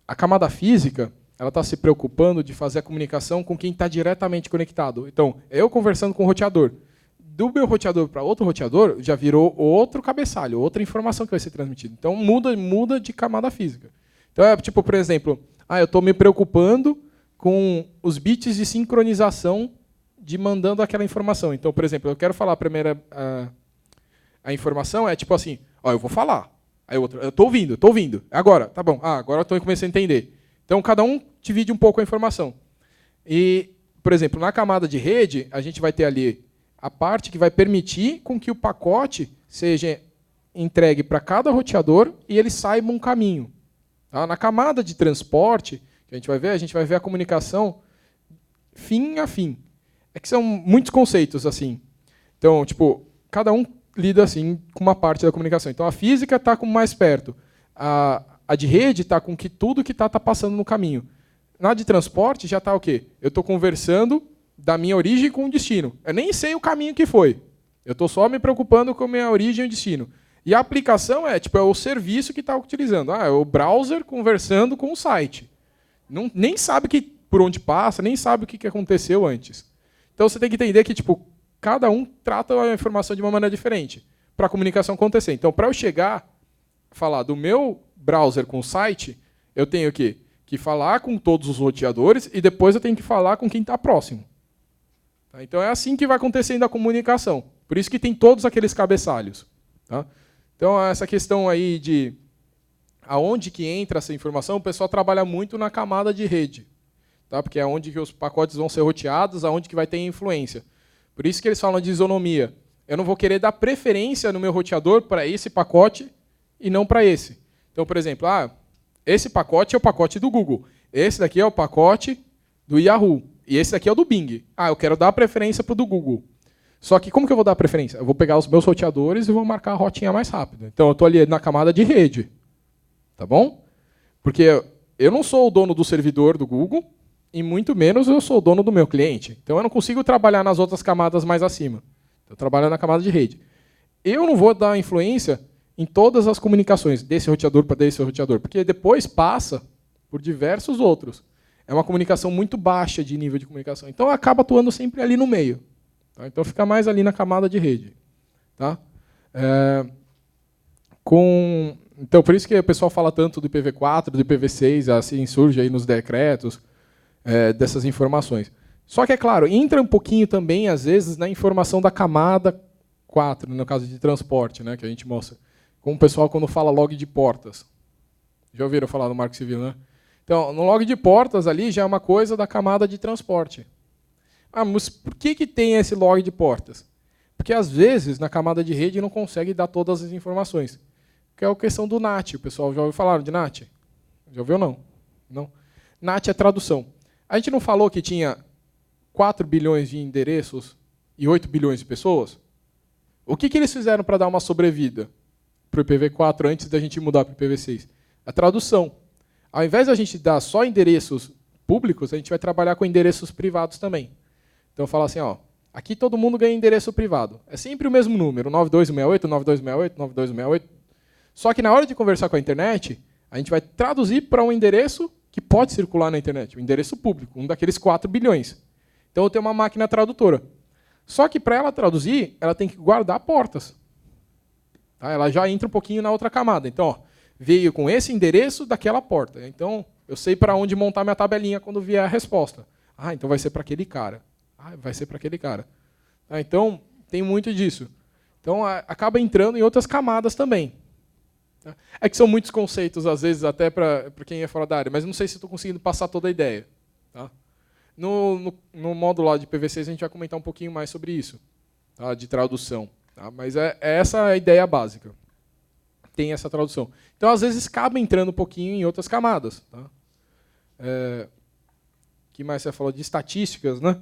a camada física ela está se preocupando de fazer a comunicação com quem está diretamente conectado. Então, eu conversando com o roteador. Do meu roteador para outro roteador, já virou outro cabeçalho, outra informação que vai ser transmitida. Então, muda de camada física. Então, por exemplo, eu estou me preocupando com os bits de sincronização de mandando aquela informação. Então, por exemplo, eu quero falar primeiro a informação, assim, eu vou falar. Aí o outro, eu estou ouvindo. Agora, tá bom. Agora eu estou começando a entender. Então, cada um divide um pouco a informação. E, por exemplo, na camada de rede, a gente vai ter ali a parte que vai permitir com que o pacote seja entregue para cada roteador e ele saiba um caminho. Tá? Na camada de transporte, que a gente vai ver a comunicação fim a fim. Que são muitos conceitos assim. Então, cada um lida assim com uma parte da comunicação. Então, a física está com mais perto. A de rede está com tudo que está passando no caminho. Na de transporte já está o quê? Eu estou conversando da minha origem com o destino. Eu nem sei o caminho que foi. Eu estou só me preocupando com a minha origem e o destino. E a aplicação é o serviço que está utilizando. É o browser conversando com o site. Nem sabe por onde passa, nem sabe o que aconteceu antes. Então você tem que entender que tipo, cada um trata a informação de uma maneira diferente para a comunicação acontecer. Então, para eu chegar, falar do meu browser com o site, eu tenho que falar com todos os roteadores e depois eu tenho que falar com quem está próximo. Tá? Então é assim que vai acontecendo a comunicação. Por isso que tem todos aqueles cabeçalhos. Tá? Então essa questão aí de aonde que entra essa informação, o pessoal trabalha muito na camada de rede. Tá? Porque é onde que os pacotes vão ser roteados, aonde que vai ter influência. Por isso que eles falam de isonomia. Eu não vou querer dar preferência no meu roteador para esse pacote e não para esse. Então, por exemplo, esse pacote é o pacote do Google. Esse daqui é o pacote do Yahoo. E esse daqui é o do Bing. Eu quero dar preferência para o do Google. Só que como que eu vou dar preferência? Eu vou pegar os meus roteadores e vou marcar a rotinha mais rápido. Então, eu estou ali na camada de rede. Tá bom? Porque eu não sou o dono do servidor do Google e muito menos eu sou o dono do meu cliente. Então, eu não consigo trabalhar nas outras camadas mais acima. Eu trabalho na camada de rede. Eu não vou dar influência em todas as comunicações, desse roteador para desse roteador, porque depois passa por diversos outros. É uma comunicação muito baixa de nível de comunicação. Então, acaba atuando sempre ali no meio. Tá? Então, fica mais ali na camada de rede. Tá? Então, por isso que o pessoal fala tanto do IPv4, do IPv6, assim surge aí nos decretos dessas informações. Só que, é claro, entra um pouquinho também, às vezes, na informação da camada 4, no caso de transporte, né, que a gente mostra. Como o pessoal, quando fala log de portas. Já ouviram falar no Marco Civil, né? Então, no log de portas ali já é uma coisa da camada de transporte. Mas por que tem esse log de portas? Porque, às vezes, na camada de rede não consegue dar todas as informações. Que é a questão do NAT. O pessoal já ouviu falar de NAT? Já ouviu ou não? Não. NAT é tradução. A gente não falou que tinha 4 bilhões de endereços e 8 bilhões de pessoas? O que eles fizeram para dar uma sobrevida para o IPv4 antes da gente mudar para o IPv6? A tradução. Ao invés de a gente dar só endereços públicos, a gente vai trabalhar com endereços privados também. Então, eu falo assim, aqui todo mundo ganha endereço privado. É sempre o mesmo número, 9268, 9268, 9268. Só que na hora de conversar com a internet, a gente vai traduzir para um endereço que pode circular na internet, um endereço público, um daqueles 4 bilhões. Então, eu tenho uma máquina tradutora. Só que, para ela traduzir, ela tem que guardar portas. Tá? Ela já entra um pouquinho na outra camada. Então, veio com esse endereço daquela porta. Então, eu sei para onde montar minha tabelinha quando vier a resposta. Então vai ser para aquele cara. Vai ser para aquele cara. Então, tem muito disso. Então, acaba entrando em outras camadas também. É que são muitos conceitos, às vezes, até para quem é fora da área, mas não sei se estou conseguindo passar toda a ideia. Tá? No módulo lá de IPv6, a gente vai comentar um pouquinho mais sobre isso, tá? De tradução. Tá? Mas é essa a ideia básica. Tem essa tradução. Então, às vezes, acaba entrando um pouquinho em outras camadas. Tá? Que mais você falou? De estatísticas, né?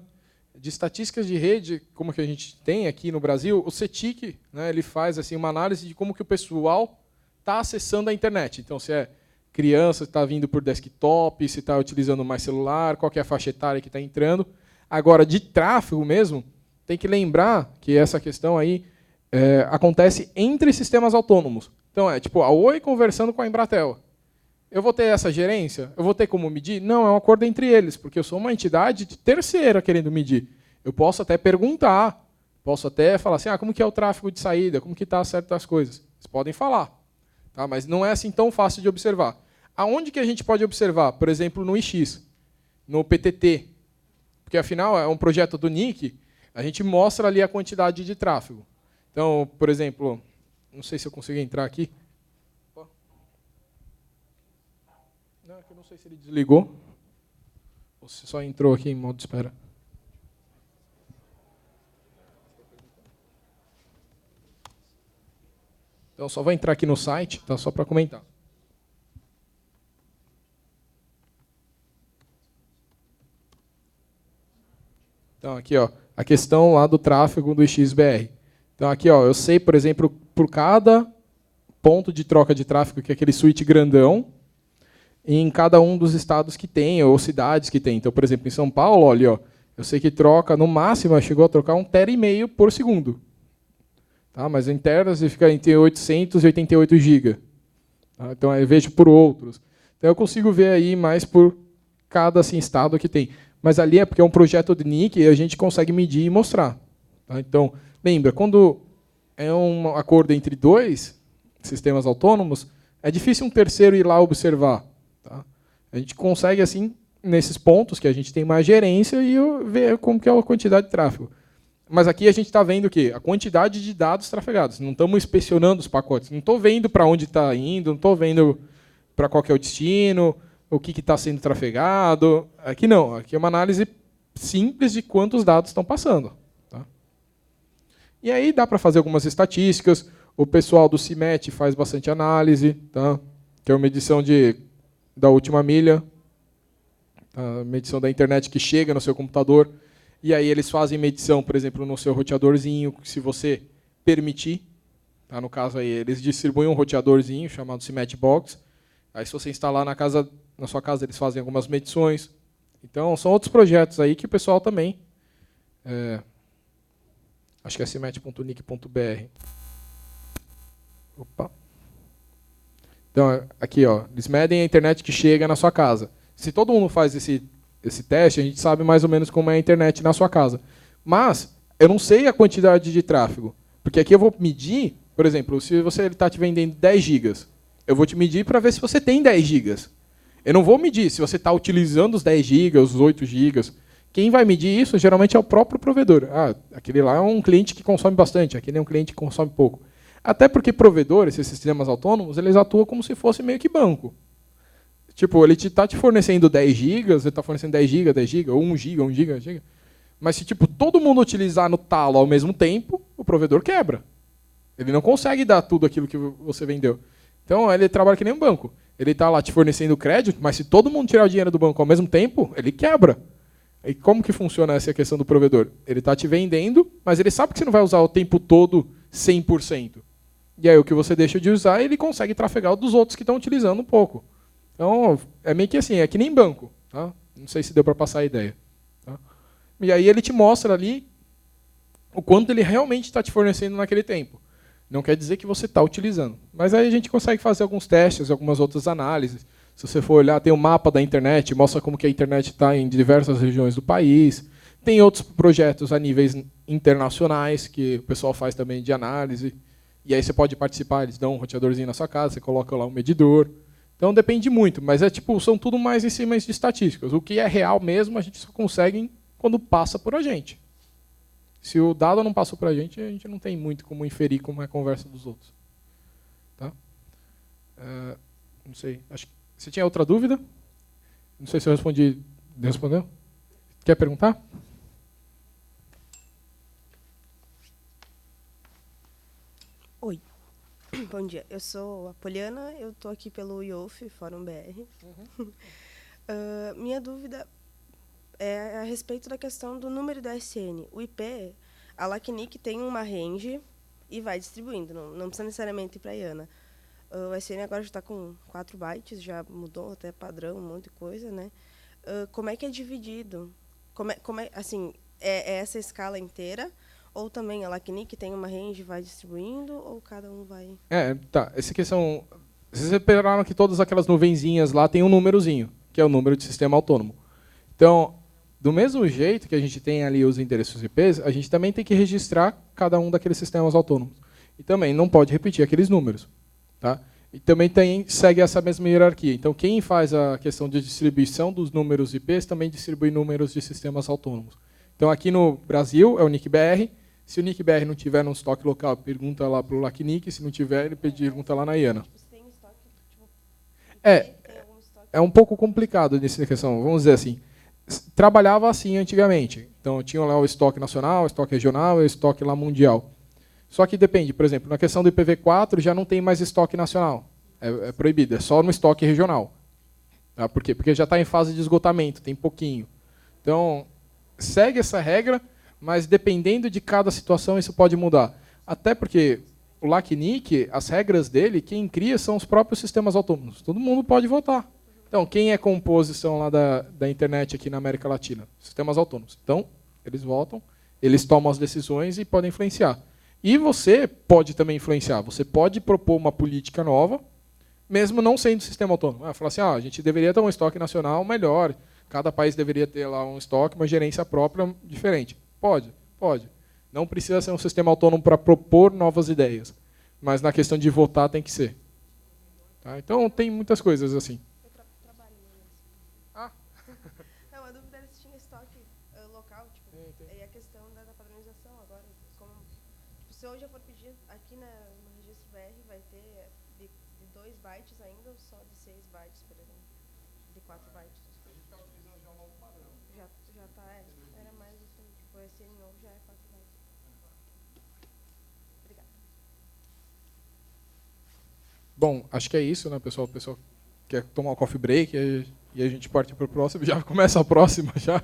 De estatísticas de rede, como que a gente tem aqui no Brasil, o CETIC, né, ele faz assim, uma análise de como que o pessoal está acessando a internet. Então, se é criança, se está vindo por desktop, se está utilizando mais celular, qual que é a faixa etária que está entrando. Agora, de tráfego mesmo, tem que lembrar que essa questão aí acontece entre sistemas autônomos. Então, tipo a Oi conversando com a Embratel. Eu vou ter essa gerência? Eu vou ter como medir? Não, é um acordo entre eles, porque eu sou uma entidade terceira querendo medir. Eu posso até perguntar, posso até falar assim, como que é o tráfego de saída, como que está certas coisas. Vocês podem falar, tá? Mas não é assim tão fácil de observar. Aonde que a gente pode observar? Por exemplo, no IX, no PTT, porque afinal é um projeto do NIC, a gente mostra ali a quantidade de tráfego. Então, por exemplo, não sei se eu consigo entrar aqui. Não, eu não sei se ele desligou. Ou se só entrou aqui em modo de espera. Então, só vou entrar aqui no site, tá? Só para comentar. Então, aqui, a questão lá do tráfego do XBR. Então, aqui, eu sei, por exemplo, por cada ponto de troca de tráfego, que é aquele switch grandão, em cada um dos estados que tem, ou cidades que tem. Então, por exemplo, em São Paulo, olha, eu sei que troca, no máximo, chegou a trocar 1,5 TB por segundo. Tá? Mas em terras fica entre 888 GB. Tá? Então, eu vejo por outros. Então, eu consigo ver aí mais por cada estado que tem. Mas ali é porque é um projeto de NIC e a gente consegue medir e mostrar. Tá? Então, lembra, quando é um acordo entre 2 sistemas autônomos, é difícil um terceiro ir lá observar. Tá? A gente consegue, assim, nesses pontos que a gente tem mais gerência e ver como que é a quantidade de tráfego. Mas aqui a gente está vendo o quê? A quantidade de dados trafegados. Não estamos inspecionando os pacotes. Não estou vendo para onde está indo, não estou vendo para qual que é o destino, o que está sendo trafegado. Aqui não. Aqui é uma análise simples de quantos dados estão passando. Tá? E aí dá para fazer algumas estatísticas. O pessoal do CIMET faz bastante análise, tá? Que é uma medição da última milha, a medição da internet que chega no seu computador. E aí eles fazem medição, por exemplo, no seu roteadorzinho, se você permitir. Tá? No caso aí, eles distribuem um roteadorzinho chamado CIMET Box. Aí se você instalar na sua casa, eles fazem algumas medições. Então, são outros projetos aí que o pessoal também... acho que é cimet.nic.br. Opa. Então, aqui, ó, eles medem a internet que chega na sua casa. Se todo mundo faz esse teste, a gente sabe mais ou menos como é a internet na sua casa. Mas eu não sei a quantidade de tráfego. Porque aqui eu vou medir, por exemplo, se você está te vendendo 10 gigas, eu vou te medir para ver se você tem 10 gigas. Eu não vou medir se você está utilizando os 10 gigas, os 8 gigas. Quem vai medir isso, geralmente, é o próprio provedor. Aquele lá é um cliente que consome bastante, aquele é um cliente que consome pouco. Até porque provedores, esses sistemas autônomos, eles atuam como se fosse meio que banco. Tipo, ele está te fornecendo 10 gigas, ele está fornecendo 10 gigas, 10 gigas, ou 1 giga, 1 giga, 1 giga. Mas se tipo, todo mundo utilizar no talo ao mesmo tempo, o provedor quebra. Ele não consegue dar tudo aquilo que você vendeu. Então, ele trabalha que nem um banco. Ele está lá te fornecendo crédito, mas se todo mundo tirar o dinheiro do banco ao mesmo tempo, ele quebra. E como que funciona essa questão do provedor? Ele está te vendendo, mas ele sabe que você não vai usar o tempo todo 100%. E aí o que você deixa de usar, ele consegue trafegar o dos outros que estão utilizando um pouco. Então, é meio que assim, é que nem banco. Tá? Não sei se deu para passar a ideia. Tá? E aí ele te mostra ali o quanto ele realmente está te fornecendo naquele tempo. Não quer dizer que você está utilizando. Mas aí a gente consegue fazer alguns testes, algumas outras análises. Se você for olhar, tem um mapa da internet, mostra como que a internet está em diversas regiões do país. Tem outros projetos a níveis internacionais, que o pessoal faz também de análise. E aí você pode participar, eles dão um roteadorzinho na sua casa, você coloca lá um medidor. Então depende muito, mas são tudo mais em cima de estatísticas. O que é real mesmo, a gente só consegue quando passa por a gente. Se o dado não passou por a gente não tem muito como inferir como é a conversa dos outros. Tá? Não sei, acho que você tinha outra dúvida? Não sei se eu respondi. Respondeu? Quer perguntar? Oi. Bom dia. Eu sou a Poliana, eu estou aqui pelo IOF, Fórum BR. Minha dúvida é a respeito da questão do número da SN. O IP, a LACNIC tem uma range e vai distribuindo, não precisa necessariamente ir para a IANA. O SN agora já está com 4 bytes, já mudou até padrão, um monte de coisa, né? Como é que é dividido? Assim, é essa escala inteira? Ou também a LACNIC tem uma range e vai distribuindo? Ou cada um vai... Tá. Essa questão... Vocês repararam que todas aquelas nuvenzinhas lá tem um númerozinho, que é o número de sistema autônomo. Então, do mesmo jeito que a gente tem ali os endereços IPs, a gente também tem que registrar cada um daqueles sistemas autônomos. E também não pode repetir aqueles números. Tá? E também segue essa mesma hierarquia. Então, quem faz a questão de distribuição dos números IPs também distribui números de sistemas autônomos. Então, aqui no Brasil é o NIC-BR. Se o NIC-BR não tiver no estoque local, pergunta lá para o LACNIC. Se não tiver, ele pergunta lá na IANA. É um pouco complicado nessa questão. Vamos dizer assim, trabalhava assim antigamente. Então, tinha lá o estoque nacional, o estoque regional e o estoque lá mundial. Só que depende, por exemplo, na questão do IPv4 já não tem mais estoque nacional. É proibido, é só no estoque regional. Tá? Por quê? Porque já está em fase de esgotamento, tem pouquinho. Então, segue essa regra, mas dependendo de cada situação isso pode mudar. Até porque o LACNIC, as regras dele, quem cria são os próprios sistemas autônomos. Todo mundo pode votar. Então, quem é composição lá da internet aqui na América Latina? Sistemas autônomos. Então, eles votam, eles tomam as decisões e podem influenciar. E você pode também influenciar. Você pode propor uma política nova, mesmo não sendo sistema autônomo. Falar assim, a gente deveria ter um estoque nacional melhor. cada país deveria ter lá um estoque, uma gerência própria diferente. Pode, pode. Não precisa ser um sistema autônomo para propor novas ideias, mas na questão de votar tem que ser. Tá? Então, tem muitas coisas assim. Ah. Não, a dúvida era se tinha estoque local, tipo, e a questão da padronização agora. Como, tipo, se eu já for pedir aqui no registro BR, vai ter de 2 bytes ainda ou só de 6 bytes, por exemplo? De 4 bytes? A gente está utilizando já um novo padrão. Já tá, era mais isso aí, tipo, esse novo já é 4 bytes. Obrigada. Bom, acho que é isso, né, pessoal? O pessoal quer tomar um coffee break e a gente parte para o próximo. Já começa a próxima, já.